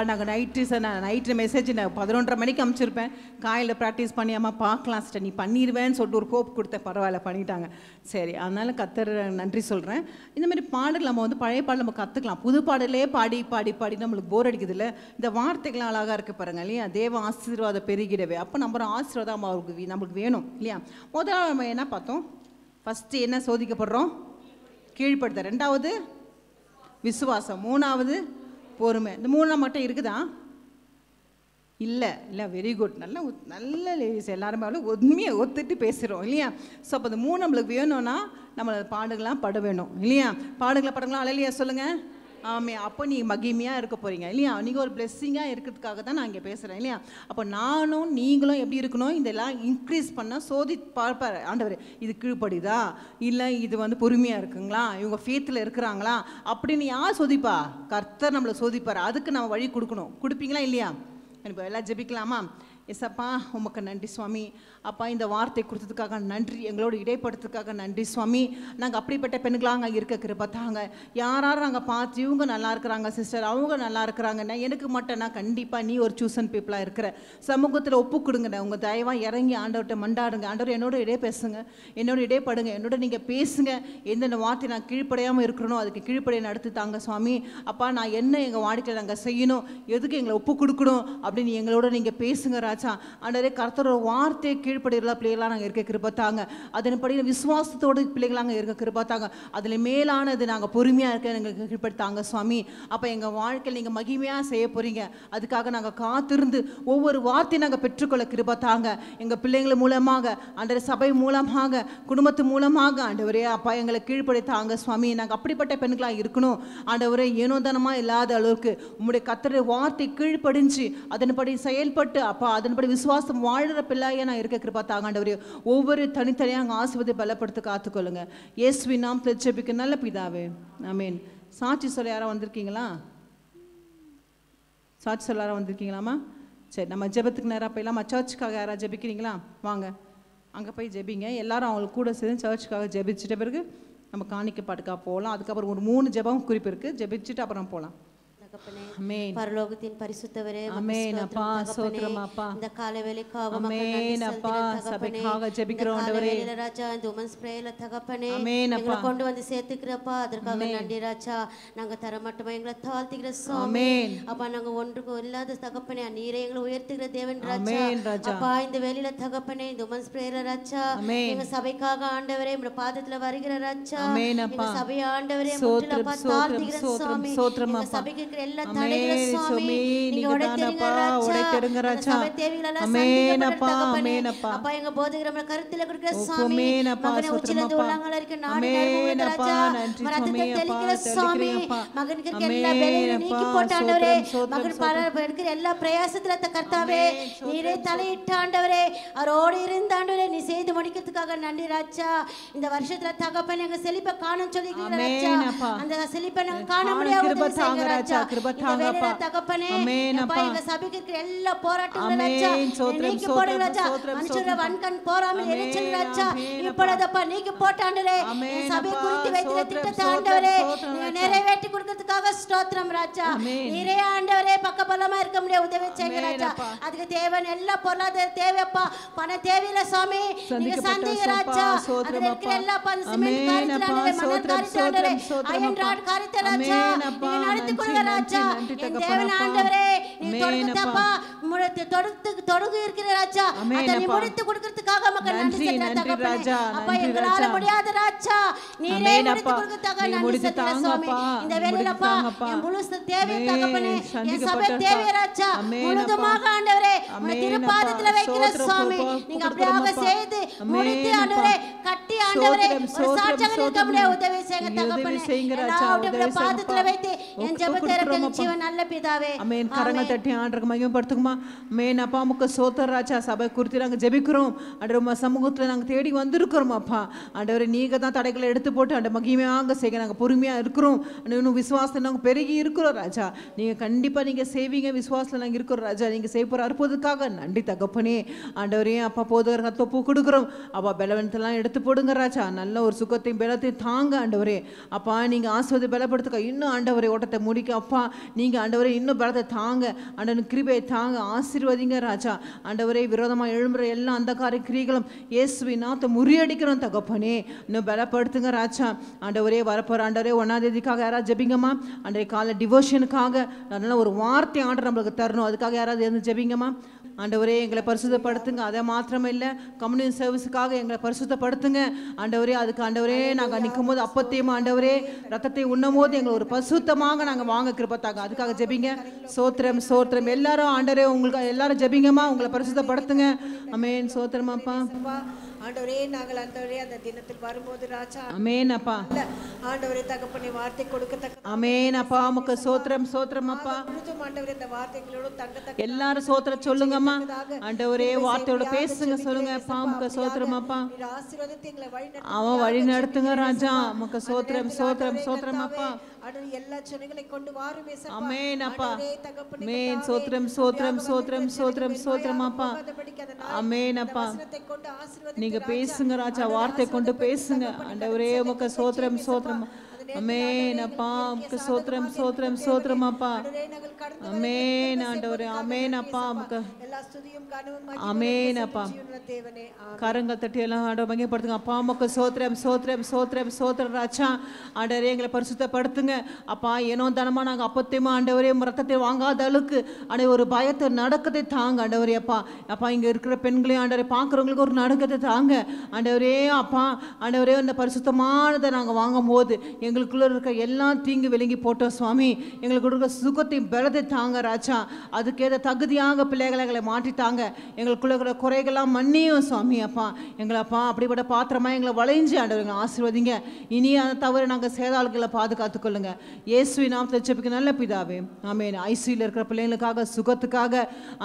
நாங்கள் நைட்டு மெசேஜ் நான் 11:30 மணிக்கு அனுப்பிச்சிருப்பேன். காலையில் ப்ராக்டிஸ் பண்ணியாமா பார்க்கலாம் சிஸ்டர் நீ பண்ணிடுவேன்னு சொல்லிட்டு ஒரு ஹோப் கொடுத்தேன். பரவாயில்ல பண்ணிட்டாங்க. சரி, அதனால் கர்த்தர் நன்றி சொல்கிறேன். இந்தமாதிரி பாடல் நம்ம வந்து பழைய பாடல் நம்ம கற்றுக்கலாம். புது பாடலே பாடி பாடி பாடி நம்மளுக்கு போர் அடிக்குது இல்லை? இந்த வார்த்தைகள்லாம் அழகாக இருக்குது பாருங்க இல்லையா? தேவ ஆசீர்வாதம் பெருகிடவே. அப்போ நம்ம ஆசீர்வாதம் அவருக்கு நம்மளுக்கு வேணும் இல்லையா? முதல்ல நம்ம என்ன பார்த்தோம்? ஃபஸ்ட்டு என்ன சோதிக்கப்படுறோம்? கீழ்ப்படுத்த. 2வது விசுவாசம். 3வது பொறுமை. இந்த 3 மட்டும் இருக்குதா? இல்லை இல்லை, வெரி குட். நல்ல லேடிஸ் எல்லாருமே அவ்வளோ உண்மையை ஒத்துட்டு பேசுகிறோம் இல்லையா? ஸோ அப்போ இந்த 3 நம்மளுக்கு வேணும்னா நம்ம பாடுகள்லாம் பட வேணும் இல்லையா? பாடுங்களா அழலியா சொல்லுங்கள். ஆமே. அப்போ நீங்கள் மகிமையாக இருக்க போகிறீங்க இல்லையா? நீங்கள் ஒரு பிளெஸ்ஸிங்காக இருக்கிறதுக்காக தான் நான் இங்கே பேசுகிறேன் இல்லையா? அப்போ நானும் நீங்களும் எப்படி இருக்கணும்? இதெல்லாம் இன்க்ரீஸ் பண்ண பார்ப்பார் ஆண்டவர். இது கீழ்படிதா இல்லை இது வந்து பொறுமையாக இருக்குங்களா, இவங்க ஃபேத்தில் இருக்கிறாங்களா அப்படின்னு யார் சோதிப்பா? கர்த்தர் நம்மளை சோதிப்பார். அதுக்கு நம்ம வழி கொடுக்கணும். கொடுப்பீங்களா இல்லையா? இப்போ எல்லாம் ஜெபிக்கலாமா? எஸ்அப்பா உமக்கு நன்றி சுவாமி. அப்பா இந்த வார்த்தை கொடுத்ததுக்காக நன்றி, எங்களோட இடைப்படுறதுக்காக நன்றி சுவாமி. நாங்கள் அப்படிப்பட்ட பெண்களாக இருக்க கிருபை தாங்க. யாரும் நாங்கள் பார்த்து இவங்க நல்லா இருக்கிறாங்க சிஸ்டர், அவங்க நல்லா இருக்கிறாங்கன்னா எனக்கு மட்டும்னா கண்டிப்பாக நீ ஒரு சூசன் பீப்புளாக இருக்கிற சமூகத்தில் ஒப்பு கொடுங்கண்ணே. உங்கள் தயவாக இறங்கி ஆண்டவர்கிட்ட மண்டாடுங்க. ஆண்டவர் என்னோட இடே பேசுங்க, என்னோட இடைப்படுங்க, என்னோட நீங்கள் பேசுங்க. எந்தெந்த வார்த்தை நான் கீழ்ப்படையாமல் இருக்கிறனோ அதுக்கு கீழ்ப்படைய நடத்து தாங்க சுவாமி. அப்பா நான் என்ன எங்கள் வாழ்க்கையில் நாங்கள் செய்யணும், எதுக்கு எங்களை ஒப்பு கொடுக்கணும் அப்படின்னு எங்களோட நீங்கள் பேசுங்க ராஜா. ஆண்டவரே கர்த்தரோட வார்த்தையை கீழ்ப்படுகிற பிள்ளைகளாக நாங்கள் இருக்க கிருபை தாங்க. அதன்படி விசுவாசத்தோடு பிள்ளைகளாக இருக்க கிருபை தாங்க. அதில் மேலானது நாங்கள் பொறுமையாக இருக்க எங்களுக்கு கீழ்ப்படுத்தாங்க சுவாமி. அப்போ எங்கள் வாழ்க்கையில் நீங்கள் மகிமையாக செய்ய போகிறீங்க. அதுக்காக நாங்கள் காத்திருந்து ஒவ்வொரு வார்த்தையும் நாங்கள் பெற்றுக்கொள்ள கிருபை தாங்க. எங்கள் பிள்ளைங்கள் மூலமாக, ஆண்டவரே சபை மூலமாக, குடும்பத்து மூலமாக ஆண்டவரே அப்பா எங்களை கீழ்ப்படுத்தாங்க சுவாமி. நாங்கள் அப்படிப்பட்ட பெண்களாக இருக்கணும் ஆண்டவரே. ஏனோதனமாக இல்லாத அளவுக்கு உங்களுடைய கர்த்தருடைய வார்த்தை கீழ்ப்படிஞ்சு அதன்படி செயல்பட்டு அப்பா அதன்படி விசுவாசம் வாழ்கிற பிள்ளையா நான் இருக்க கிருபை தாங்க ஆண்டவரே. ஒவ்வொரு தனித்தனியாக அங்கே ஆசீர்வாதத்தை பலப்படுத்த காத்துக்கொள்ளுங்க. இயேசுவின் நாமத்தில் ஜெபிக்க நல்ல பிதாவே, ஆமென். சாட்சி சொல்ல யாராவது வந்திருக்கீங்களா? சாட்சி சொல்ல யாராவது வந்திருக்கீங்களாமா? சரி, நம்ம ஜெபத்துக்கு நேராக போயிடலாமா? சர்ச்சுக்காக யாராவது ஜெபிக்கிறீங்களா? வாங்க அங்கே போய் ஜெபிங்க. எல்லாரும் அவங்களுக்கு கூட சேர்ந்து சர்ச்சுக்காக ஜெபிச்சுட்ட பிறகு நம்ம காணிக்க பாட்டுக்காக போகலாம். அதுக்கப்புறம் ஒரு 3 ஜெபம் குறிப்பு இருக்குது, ஜெபிச்சுட்டு அப்புறம் போகலாம். பரலோகத்தின் பரிசுத்தவரே, ஆமென் அப்பா. ஸ்தோத்திரம் அப்பா. இந்த காலை வேளைக்காக ஆமென் அப்பா. சபைக்காக ஜெபிக்கிறோம் ஆண்டவரே. ராஜா இந்த உமன்ஸ் பிரேயர்ல தகப்பனே ஆமென் அப்பா. எங்களை கொண்டு வந்து சேர்த்துக்கிறப்பா, அதற்காக நன்றி ராஜா. நாங்க தர மட்டுமா எங்களை தாழ்த்திக்கிற சுவாமி. ஆமென் அப்பா. நாங்க ஒன்றுக்கு இல்லாத தகப்பனே நீரே எங்களை உயர்த்துகிற தேவன் ராஜா. ஆமென் ராஜா. அப்பா இந்த வேளையில தகப்பனே இந்த உமன்ஸ் பிரேயர் ராஜா எங்க சபைக்காக ஆண்டவரே உங்க பாதத்துல வருகிற ராஜா. ஆமென் அப்பா. எங்க சபை ஆண்டவரே முற்றிலும் தாழ்த்திக்கிற சுவாமி. எங்க சபைக்கு இருக்கிற எல்லா தடைகளை சுவாமி நீங்க உடைத்தெறிங்க ராஜா. சபை தேவைகள் அப்பா எங்க போதகர கருத்துல கொடுக்கிற சுவாமி. மகனை உச்சிலிருந்து உள்ளாங்கள இருக்க நாடு நடுவுல ராஜா மரத்தை தெளிக்கிற சுவாமி. மகனுக்கு இருக்க எல்லா வேலையும் நீக்கி போட்டாண்டவரே. மகன் பலர் எடுக்கிற எல்லா பிரயாசத்துல கர்த்தாவே நீரே தலையிட்ட ஆண்டவரே. அவரோடு இருந்தாண்டவரே நீ செய்து முடிக்கிறதுக்காக நன்றி ராஜா. இந்த வருஷத்துல தகப்பன் எங்க செழிப்பை காண சொல்லிக்கிறீங்க ராஜா. அந்த செழிப்பை நாங்க காண முடியாது ராஜா. தகப்பனே அப்பா எங்க சபைக்கு இருக்கிற எல்லா போராட்டங்களும் ராஜா நீக்கி போடுங்க ராஜா. மனுஷர வன்கண் போராமல் எரிச்சல் ராஜா இப்பொழுதப்பா நீக்கி போட்டாண்டவரே. என் சபை குறித்து வைத்திருக்கிற திட்டத்தை ஆண்டவரே நீங்க நிறைவேற்றி கொடுக்கிறதுக்காக ஸ்தோத்திரம் ராஜா. நீரே ஆண்டவரே பக்கபலமா இருக்க முடியாது, உதவி செய்யுங்க ராஜா. அதுக்கு தேவன் எல்லா பொருளாதார தேவைப்பா, பண தேவையில்ல சுவாமி நீங்க சந்திங்க ராஜா. அதுல இருக்கிற எல்லா சிமெண்ட் காரியத்தினாலே மணல் காரியத்தினாலே அயன் ராட் காரியத்தை ராஜா நீங்க நடத்தி கொடுங்க ராஜா. என் தேவன் ஆண்டவரே நீ தொடங்குதப்பா தொடங்கு இருக்கிற ராஜா. அதை நீ முடித்து கொடுக்கிறதுக்காக மக்கள் நன்றி தகப்பனே. அப்பா எங்களால முடியாத ராஜா நீரே முடித்து கொடுக்கிறதுக்காக நன்றி சுவாமி. இந்த வேளையிலப்பா என் முழு தேவை தகப்பனே, என் சபை தேவை ராஜா முழுதுமாக ஆண்டவரே உம்முடைய திருப்பாதத்துல வைக்கிற சுவாமி. நீங்க அப்படியாக செய்து முடித்து ஆண்டவரே கட்டி ஆண்டவரே ஒரு சாட்சியாக இருக்க முடியாது, உதவி செய்யுங்க தகப்பனே. எல்லாவற்றையும் பாதத்துல வைத்து என் ஜெபத்தை கேட்கிற ஜீவன் நல்ல பிதாவே. ஆமென். கரங்கள் தட்டி ஆண்டவருக்கு மகிமைப்படுத்துங்கம்மா. ஆமென் அப்பா. உமக்கு ஸ்தோத்திரம் ராஜா. சபை குறித்து நாங்கள் ஜெபிக்கிறோம் ஆண்டவரே. உம்மை சமூகத்தில் நாங்கள் தேடி வந்திருக்கிறோம் அப்பா ஆண்டவரே. நீங்கள் தான் தடைகளை எடுத்து போட்டு ஆண்ட மகிமையாக செய்ய நாங்கள் பொறுமையாக இருக்கிறோம். இன்னும் விசுவாசத்தில் நாங்கள் பெருகி இருக்கிறோம் ராஜா. நீங்கள் கண்டிப்பாக நீங்கள் செய்வீங்க, விசுவாசத்தில் நாங்கள் இருக்கிறோம் ராஜா. நீங்கள் செய்ய போகிற அற்புதத்துக்காக நன்றி தகப்பனே ஆண்டவரே. அப்பா போதுகிற தொப்பு கொடுக்குறோம் அப்பா. பலவனத்தெல்லாம் எடுத்து போடுங்க ராஜா, நல்ல ஒரு சுகத்தையும் பலத்தையும் தாங்க ஆண்டவரே. அப்பா நீங்கள் ஆஸ்வதி பலப்படுத்துக்க, இன்னும் ஆண்டவரே ஓட்டத்தை முடிக்க அப்பா நீங்கள் ஆண்டவரே இன்னும் பலத்தை தாங்க, ஆண்டவன் கிருபையை தாங்க, ஆசீர்வதிங்க ராஜா. ஆண்டவரே விரோதமாக எழும்புற எல்லா அந்த கிரியைகளும் இயேசுவின் நாமத்தை முறியடிக்கிறோம் தகப்பனே. இன்னும் பலப்படுத்துங்க ராஜா. ஆண்டவரே வரப்போற ஆண்டவரே 1ஆம் தேதிக்காக யாராவது ஜெபிங்கம்மா. ஆண்டவரே காலை டிவோஷனுக்காக நல்ல ஒரு வார்த்தை ஆண்டவர் நம்மளுக்கு தரணும், அதுக்காக யாராவது இருந்து ஜெபிங்கம்மா. ஆண்டவரே எங்களை பரிசுத்தப்படுத்துங்க. அதை மாத்திரமே இல்லை, கம்யூனிட்டி சர்வீஸுக்காக எங்களை பரிசுத்தப்படுத்துங்க ஆண்டவரே. அதுக்கு ஆண்டவரே நாங்கள் நிற்கும் போது அப்பத்தையும் ஆண்டவரே ரத்தத்தை உண்ணும் போது எங்களை ஒரு பரிசுத்தமாக நாங்கள் வாங்க கிருபத்தாங்க, அதுக்காக ஜெபிங்க. சோத்திரம் சோத்திரம் எல்லாரும் ஆண்டவரே உங்களுக்கு எல்லாரும் ஜெபிங்கம்மா, உங்களை பரிசுத்தப்படுத்துங்க. அமேன். சோத்திரமாப்பா ஆண்டவரே. நாங்கள் ஆண்டவரே அந்த தினத்தில் வரும்போது ராஜா அமேன் அப்பா. ஆண்டவரே தகப்பனை வார்த்தை கொடுக்கத்தக்க அமேன் அப்பா. உமக்கு சோத்திரம் சோத்திரம் அப்பா. ஆண்டவரே இந்த வார்த்தைகளோடு தங்கத்தக்க எல்லாரும் சோத்திரம் சொல்லுங்கம்மா. ஆண்டவரே வார்த்தையோட பேசுங்க சொல்லுங்க அப்பா. உமக்கு சோத்திரம் அப்பா. ஆசீர்வதித்து எங்களை அவன் வழி நடத்துங்க ராஜா. உமக்கு சோத்திரம் சோத்திரம் சோத்திரம் அப்பா. எல்லா ஜனங்களை கொண்டு வாருமே சப்பா. அமேன் அப்பா. அமேன். சோத்திரம் சோத்திரம் சோத்திரம் சோத்திரம் சோத்திரம் அப்பா. அமேன் அப்பா. நீங்க பேசுங்க ராஜா, வார்த்தை கொண்டு பேசுங்க ஆண்டவரே. உமக்கு சோத்திரம் சோத்திரம். அமேன் அப்பா. உமக்கு சோத்திரம் சோத்திரம் சோத்திரம் அப்பா. அமேன் ஆண்டவரே. அமேன் அப்பா. உமக்கு அமேன் அப்பா. கரங்கள் தட்டி எல்லாம் ஆண்டவர் மகிமைப்படுத்துங்க அப்பா. உமக்கு சோத்திரம் சோத்திரம் சோத்திரம் சோத்திரம் ராஜா. ஆண்டவரே எங்களை பரிசுத்தப்படுத்துங்க அப்பா. ஏனோ தானமா நாங்கள் அப்பத்தையுமா ஆண்டவரே ரத்தத்தை வாங்காத அளவுக்கு ஆண்டவர் ஒரு பயத்தை நடக்கத்தை தாங்க ஆண்டவரே அப்பா. அப்பா இங்கே இருக்கிற பெண்களையும் ஆண்டவரை பார்க்குறவங்களுக்கு ஒரு நடுக்கத்தை தாங்க ஆண்டவரே அப்பா. ஆண்டவரே இந்த பரிசுத்தமானதை நாங்கள் வாங்கும் போது எங்களுக்குள்ள இருக்க எல்லா தீங்கு விலங்கி போட்டோம் சுவாமி. எங்களுக்கு கொடுக்குற சுகத்தையும் பலத்தை தாங்க ராஜா. அதுக்கேற்ற தகுதியாக பிள்ளைகளை எங்களை மாற்றித்தாங்க. எங்களுக்குள்ள இருக்கிற குறைகள்லாம் மன்னியும் சுவாமி அப்பா. எங்களப்பா அப்படிப்பட்ட பாத்திரமா எங்களை வளைஞ்சு ஆண்டவர் எங்களை ஆசீர்வதிங்க. இனி அதை தவிர நாங்கள் சேதாள்களை பாதுகாத்து கொள்ளுங்க. இயேசுவின் நாமத்தை ஜெபிக்க நல்ல பிதாவே ஆமென். ஐசியூல இருக்கிற பிள்ளைங்களுக்காக சுகத்துக்காக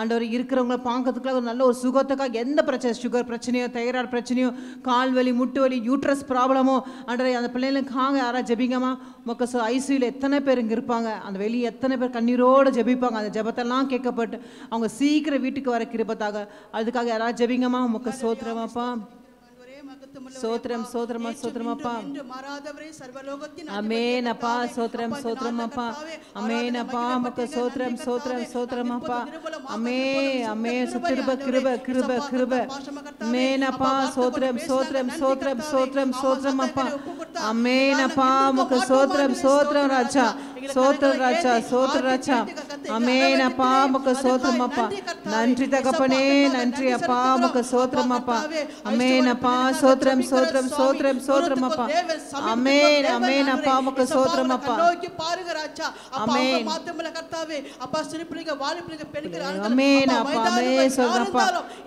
ஆண்டவர் இருக்கிறவங்கள பார்க்கறதுக்காக நல்ல ஒரு சுகத்துக்காக எந்த பிரச்சனை, சுகர் பிரச்சனையோ தைராய்டு பிரச்சனையோ கால் வலி முட்டு வலி யூட்ரஸ் ப்ராப்ளமோ ஆண்டவர் அந்த பிள்ளைங்களுக்காக யாராவது ஜெபிங்கம்மா. உமக்கு ஐசியூல எத்தனை பேர் இங்கே இருப்பாங்க, அந்த வெளியே எத்தனை பேர் கண்ணீரோடு ஜெபிப்பாங்க. அந்த ஜெபத்தெல்லாம் கேட்கப்பட்டு அவங்க சீக்கிரம் வீட்டுக்கு வர கிருபத்தாக அதுக்காக யாராவது ஜெபிங்கம்மா. உமக்கு சோத்திரமாப்பா. சோத்திரம் சோத்திரமா சோத்திரமாப்பா. அமேன் அப்பா. சோத்திரம் சோத்திரமாப்பா. அமேன் அப்பா. உமக்கு சோத்திரம் சோத்திரம் சோத்திரமாப்பா. அமே அமே கிருப கிருப கிருப கிருப. அமேன் அப்பா. சோத்திரம் சோத்திரம் சோத்திரம் சோத்திரம் சோத்திரமாப்பா. அமேன் அப்பா. உமக்கு சோத்திரம் சோத்திரம் ராஜா. சோத்திரம் ராஜா. சோத்திர ராஜா. அமேன் அப்பா. உமக்கு சோத்திரமாப்பா. நன்றி தகப்பனே. நன்றி அப்பா. உமக்கு சோத்திரமாப்பா. அமேன் அப்பா. சோத்திரம் சோத்திரம் சோத்திரம் சோத்திரம் அப்பா. அமேன் அமேன் அப்பா. உமக்கு சோத்திரம் அப்பா. பாருங்க ராஜா. அமேன். மாத்தமல கர்த்தாவே அப்பா. சிறுபிள்ளைங்க வாலிபிள்ளைங்க பெண்கள் அமேன் அப்பா. அமேன் சோதரப்பா.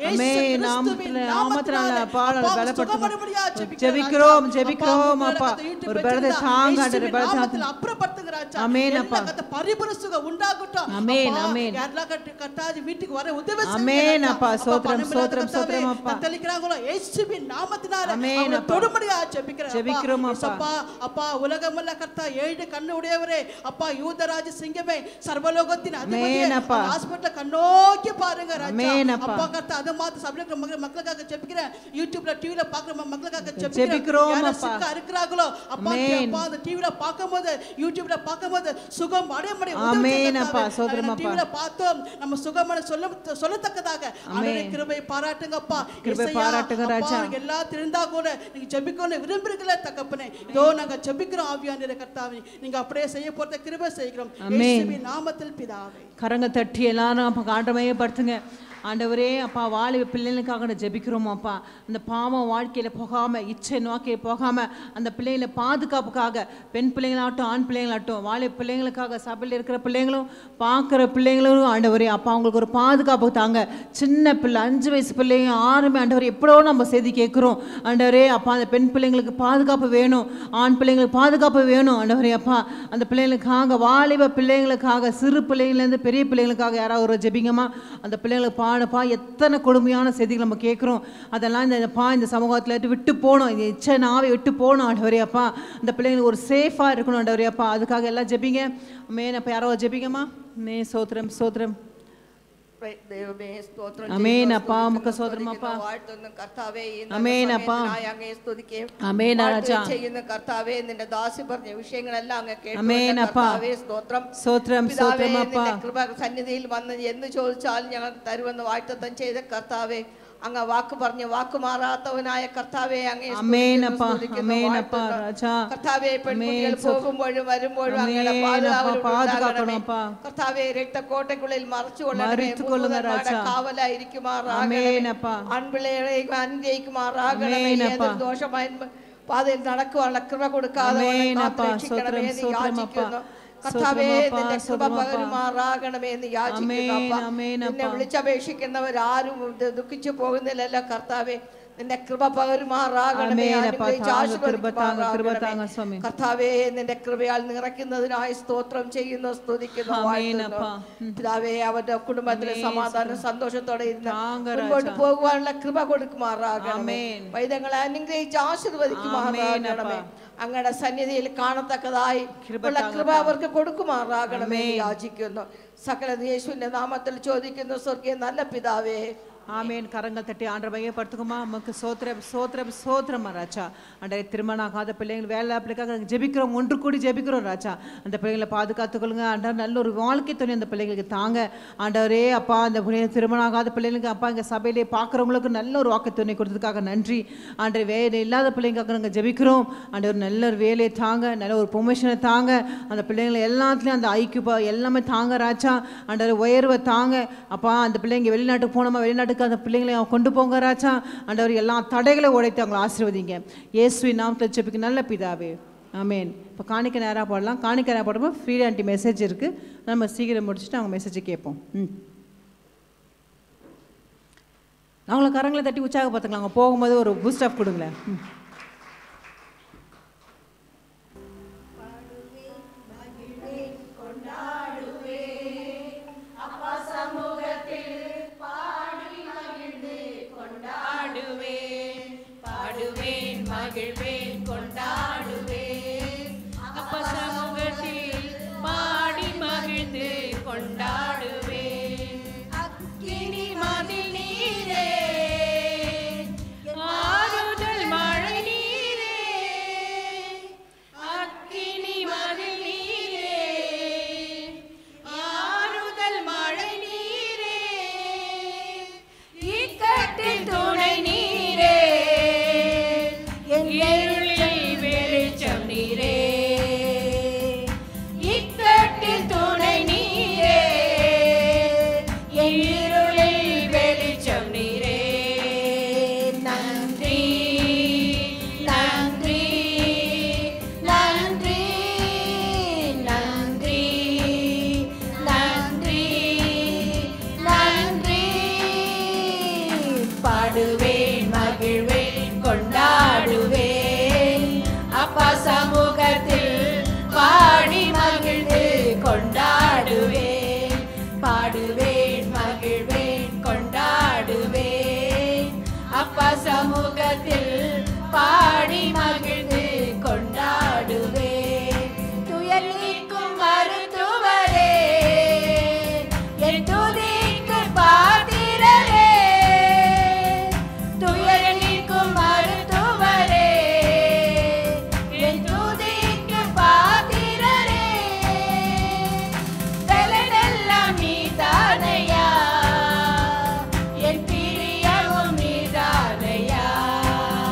அமேன் நாமத்தினால அப்பா பலப்படுத்துங்க. ஜெபிக்கிறோம் ஜெபிக்கிறோம் அப்பா. ஒரு பலத்தை தாங்க ஆண்டவரே. பலத்தை அப்புறப்படுத்துங்க ராஜா. அமேன் அப்பா. பரிபூரண சுகம் உண்டாகட்டும். அமேன் அமேன். யாரெல்லாம் கர்த்தாவே வீட்டுக்கு வர உதவி செய்யுங்க. அமேன் அப்பா. சோத்திரம் சோத்திரம் சோத்திரம் அப்பா. தத்தளிக்கிறாங்களோ இயேசுவின் நாமத்தினால அமேன் அப்பா. தொடும்படியா ஜெபிக்கிறோம் அப்பா. அப்பா உலகமல்ல கர்த்தா ஏழு கண்ணு உடையவரே அப்பா. யூதராஜ சிங்கமே சர்வலோகத்தின் அதிபதியே ஹாஸ்பிடல்ல கண்ணோக்கி பாருங்க ராஜா. அப்பா கர்த்தா அது மாத்த சபைக்கு மக்களுக்காக ஜெபிக்கிறேன். யூடியூப்ல டிவில பாக்குற மக்களுக்காக ஜெபிக்கிறோம். யார் சிக்கா இருக்கிறாங்களோ அப்பா அந்த டிவில பாக்கும்போது யூடியூப்ல பாக்கும்போது சுகம் அடையமடை ஆமென் அப்பா. சோத்திரம் அப்பா. டிவில பார்த்தோம் நம்ம சுகமான சொல்லத்தக்கதாக ஆண்டவரே கிருபை பாராட்டுங்க அப்பா. கிருபை பாராட்டுங்க ராஜா. எல்லாம் தெரிந்தா கூட நீங்க ஜெபிக்கணும் விரும்புறீங்களே தகப்பனே. இதோ நாங்க ஜெபிக்கிறோம் ஆவியானவரே கர்த்தாவே. நீங்க அப்படியே செய்ய போறத கிருபை செய்கிறோம் இயேசுவின் நாமத்தில் பிதாவே. கரங்க தட்டி எல்லாரும் அப்ப காண்டமையே படுத்துங்க. ஆண்டவரே அப்பா வாலிப பிள்ளைகளுக்காக ஜெபிக்கிறோம் அப்பா. அந்த பாவம் வாழ்க்கையில் போகாமல் இச்சை நோக்கி போகாமல் அந்த பிள்ளைகளை பாதுகாப்புக்காக பெண் பிள்ளைங்களாகட்டும் ஆண் பிள்ளைங்களாகட்டும் வாலிப பிள்ளைங்களுக்காக சபையில் இருக்கிற பிள்ளைங்களும் பார்க்குற பிள்ளைங்களும் ஆண்டவரே அப்பா அவங்களுக்கு ஒரு பாதுகாப்பு தாங்க. சின்ன பிள்ளை 5 வயசு பிள்ளைங்க ஆறுமே ஆண்டவரே எப்படோ நம்ம செய்தி கேட்குறோம் ஆண்டவரே அப்பா. அந்த பெண் பிள்ளைங்களுக்கு பாதுகாப்பு வேணும், ஆண் பிள்ளைங்களுக்கு பாதுகாப்பு வேணும் ஆண்டவரே அப்பா. அந்த பிள்ளைங்களுக்காக வாலிப பிள்ளைங்களுக்காக சிறு பிள்ளைங்கள்லேருந்து பெரிய பிள்ளைங்களுக்காக யாராவது ஒரு ஜெபிங்கம்மா. அந்த பிள்ளைங்களுக்கு பாடப்பா எத்தனை கொடுமையான செய்திகள் நம்ம கேட்குறோம். அதெல்லாம் இந்த சமூகத்தில் விட்டு போகணும். இந்த இச்சை நாவை விட்டு போகணும் ஆண்டவரே அப்பா. அந்த பிள்ளைங்களுக்கு ஒரு சேஃபாக இருக்கணும் ஆண்டவரே அப்பா. அதுக்காக எல்லாம் ஜெபிங்க. மேன் அப்போ யாரோ ஜெபிங்கம்மா. மே சோத்திரம் சோத்திரம். ദൈവമേ സ്തോത്രം ആമേൻ അപ്പാ നമുക്ക് സ്തോത്രം അപ്പാ വാഴ്ത്തുന്നു കർത്താവേ ആമേൻ അപ്പാ അങ്ങേ സ്തുതിക്കുകയും ആമേൻ രാജാ ചെയ്യുന്ന കർത്താവേ നിന്റെ ദാസി പറഞ്ഞ വിഷയങ്ങളെല്ലാം അങ്ങ് ആമേൻ അപ്പാ സ്തോത്രം സ്തോത്രം സ്തോത്രം അപ്പാ കൃപ സന്നിധിയിൽ വന്ന് എന്ന് ചോദിച്ചാൽ ഞങ്ങൾ തരുമെന്ന് വാഗ്ദത്തം ചെയ്ത കർത്താവേ അങ്ങ് വാക്ക് പറഞ്ഞ് വാക്ക് മാറാത്തവനായ കർത്താവേ അങ്ങേ കർത്താവേ പെൺകുട്ടികൾ പോകുമ്പോഴും വരുമ്പോഴും അങ്ങയുടെ പാതുകാവലുണ്ടാകണമേ കർത്താവേ രക്തക്കോട്ടയ്ക്കുള്ളിൽ മറച്ചുകൊള്ളണമേ കാവലായിരിക്കുമാറാകണമേ ആൺപിള്ളേരെയും അനുഗ്രഹിക്കുമാറാകണമേ ഏതൊരു ദോഷമായ പാതയിൽ നടക്കുവാനുള്ള കൃപ കൊടുക്കാതെ രക്ഷിക്കണമേ എന്ന് യാചിക്കുന്നു കർത്താവേ നിന്റെ കൃപ പകരുമാറാകണമേ എന്ന് യാചിക്കുന്നു നിന്നെ വിളിച്ചപേക്ഷിക്കുന്നവരാരും ദുഃഖിച്ചു പോകുന്നില്ലല്ലോ കർത്താവേ നിന്റെ കൃപ പകരുമാറാകണമേ കർത്താവേ നിന്റെ കൃപയാൽ നിറയ്ക്കുന്നതിനായി സ്തോത്രം ചെയ്യുന്നു സ്തുതിക്കുന്നു പിതാവേ അവരുടെ കുടുംബത്തിലെ സമാധാനം സന്തോഷത്തോടെ ഇരുന്ന് മുൻപോട്ട് പോകുവാനുള്ള കൃപ കൊടുക്കുമാറാകണമേ വൈദ്യങ്ങളെ അനുഗ്രഹിച്ച് ആശീർവദിക്കുമാറാകണമേ അങ്ങയുടെ സന്നിധിയിൽ കാണത്തക്കതായി ഉള്ള കൃപ അവർക്ക് കൊടുക്കുമാറാകണമേ യാചിക്കുന്നു സകല യേശുവിന്റെ നാമത്തിൽ ചോദിക്കുന്നു സ്വർഗീയ നല്ല പിതാവേ ஆமேன். கரங்கள் தட்டி ஆண்டவர் மையப்படுத்துக்குமா நமக்கு சோத்திரம் சோத்திரம் சோத்திரம் ராஜா. ஆண்டவரே திருமணம் ஆகாத பிள்ளைங்கள் வேலை பிள்ளைக்காக ஜெபிக்கிறோம், ஒன்று கூடி ஜெபிக்கிறோம் ராஜா. அந்த பிள்ளைங்களை பாதுகாத்துக்கொள்ளுங்க ஆண்டவர். நல்ல ஒரு வாழ்க்கை துணை அந்த பிள்ளைங்களுக்கு தாங்க ஆண்டவரே. அப்பா அந்த திருமணம் ஆகாத பிள்ளைங்களுக்கு அப்பா இங்கே சபையிலே பார்க்குறவங்களுக்கு நல்ல ஒரு வாக்கு துணை கொடுத்ததுக்காக நன்றி ஆண்டவர். வேலை இல்லாத பிள்ளைங்களுக்காக நாங்கள் ஜெபிக்கிறோம் ஆண்டவர். நல்ல ஒரு வேலையை தாங்க, நல்ல ஒரு ப்ரொமோஷனை தாங்க. அந்த பிள்ளைங்களை எல்லாத்துலேயும் அந்த ஐக்கியப்பா எல்லாமே தாங்க ராஜா. ஆண்டவர் உயர்வை தாங்க அப்பா. அந்த பிள்ளைங்க வெளிநாட்டுக்கு போனோமா, வெளிநாட்டுக்கு அந்த பிள்ளைங்களை கொண்டு போங்க ராஜா. ஆண்டவர் எல்லா தடைகளை உடைத்து அவங்களை ஆசீர்வதிங்க இயேசுவின் நாமத்தில் ஜெபிக்க நல்ல பிதாவே ஆமேன். இப்போ காணிக்க நேராக போடலாம். காணிக்க நேராக போடும்போது ஃப்ரீ ஆண்டி மெசேஜ் இருக்குது, நம்ம சீக்கிரம் முடிச்சுட்டு அவங்க மெசேஜை கேட்போம். அவங்கள கரங்களை தட்டி உற்சாகப்படுத்துக்கலாம். அவங்க போகும்போது ஒரு பூஸ்ட் ஆஃப் கொடுங்களேன். Yeah.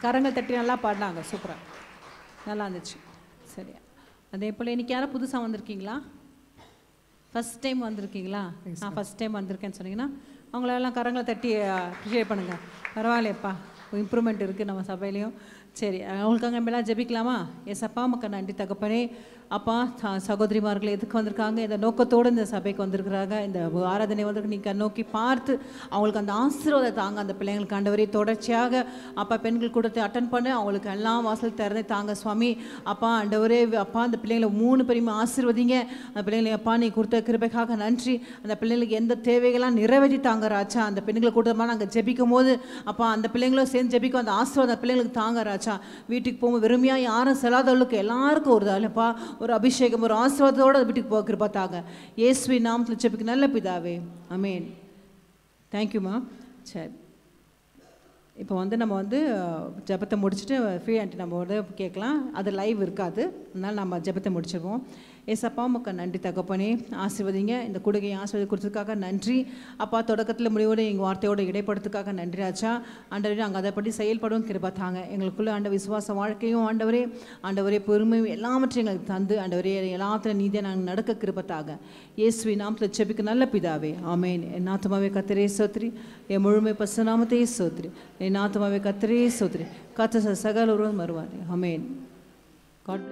கரங்கள் தட்டி நல்லா பாடினாங்க, சூப்பராக நல்லா இருந்துச்சு. சரியா, அதே போல் இன்றைக்கி யாரும் புதுசாக வந்திருக்கீங்களா? ஃபஸ்ட் டைம் வந்திருக்கீங்களா? நான் ஃபஸ்ட் டைம் வந்திருக்கேன்னு சொன்னீங்கன்னா அவங்களெல்லாம் கரங்களை தட்டி அப்ரிஷியேட் பண்ணுங்கள். பரவாயில்லையப்பா, இம்ப்ரூவ்மெண்ட் இருக்குது நம்ம சபையிலையும். சரி, அவங்களுக்காக நம்ம எல்லாம் ஜெபிக்கலாமா? ஏசப்பா மக்கள் நன்றி தகப்பனே. அப்பா சகோதரிமார்கள் எதுக்கு வந்திருக்காங்க? இந்த நோக்கத்தோடு இந்த சபைக்கு வந்திருக்கிறாங்க. இந்த ஆராதனை வந்து நீங்கள் நோக்கி பார்த்து அவங்களுக்கு அந்த ஆசீர்வாதத்தை தாங்க. அந்த பிள்ளைங்களுக்கு ஆண்டவரே தொடர்ச்சியாக அப்பா பெண்கள் கூட்டத்தை அட்டன் பண்ண அவங்களுக்கு எல்லாம் வாசல் திறந்து தாங்க சுவாமி. அப்பா ஆண்டவரே, அப்பா அந்த பிள்ளைங்களை 3 பேரையும் ஆசீர்வதிங்க. அந்த பிள்ளைங்களை அப்பா நீ கொடுத்த கிருபைக்காக நன்றி. அந்த பிள்ளைங்களுக்கு எந்த தேவைகள்லாம் நிறைவேற்றி தாங்க ராஜா. அந்த பெண்களை கூட்டமாக நாங்கள் ஜெபிக்கும் போது அப்பா அந்த பிள்ளைங்களும் சேர்ந்து ஜெபிக்கும் அந்த ஆசீர்வாதம் பிள்ளைங்களுக்கு தாங்க ராஜா. வீட்டுக்கு போகும்போது வெறுமையாக யாரும் செல்லாதவர்களுக்கு எல்லாருக்கும் ஒரு தாலப்பா ஒரு அபிஷேகம், ஒரு ஆசீர்வாதத்தோடு வீட்டுக்கு போகிறப்பா தாங்க. இயேசுவின் நாமத்தில் ஜெபிக்க நல்ல பிதாவே, ஆமென். தேங்க்யூம்மா. சரி, இப்போ வந்து நம்ம வந்து ஜெபத்தை முடிச்சுட்டு ஃப்ரீ ஆண்டி நம்ம வந்து கேட்கலாம். அது லைவ் இருக்காது, அதனால் நம்ம ஜெபத்தை முடிச்சிடுவோம். ஏசப்பா மக்கள் நன்றி தகப்பனே, ஆசீர்வதிங்க. இந்த கொடுகையை ஆசீர்வதி கொடுத்ததுக்காக நன்றி அப்பா. தொடக்கத்தில் முடிவோடு எங்கள் வார்த்தையோடு இடைப்படுறதுக்காக நன்றி ராஜா. ஆண்டவரே, நாங்கள் அதைப்படி செயல்படவும் கிருபை தாங்க. எங்களுக்குள்ளே ஆண்ட விசுவாச வாழ்க்கையும் ஆண்டவரே, ஆண்டவரே பொறுமையும் எல்லாவற்றையும் எங்களுக்கு தந்து ஆண்டவரே எல்லாத்திலும் நீதியாக நாங்கள் நடக்க கிருபை தாங்க. இயேசுவின் நாமத்தில் ஜெபிக்க நல்ல பிதாவே, ஆமென். என் ஆத்துமாவே கர்த்தரே ஸ்தோத்திரி, என் முழுமை பரிசுத்த நாமத்தையே ஸ்தோத்திரி. என் ஆத்துமாவே கர்த்தரே ஸ்தோத்திரி, கர்த்தர் சகல ஒருவரும் வருவார். ஆமென். காட்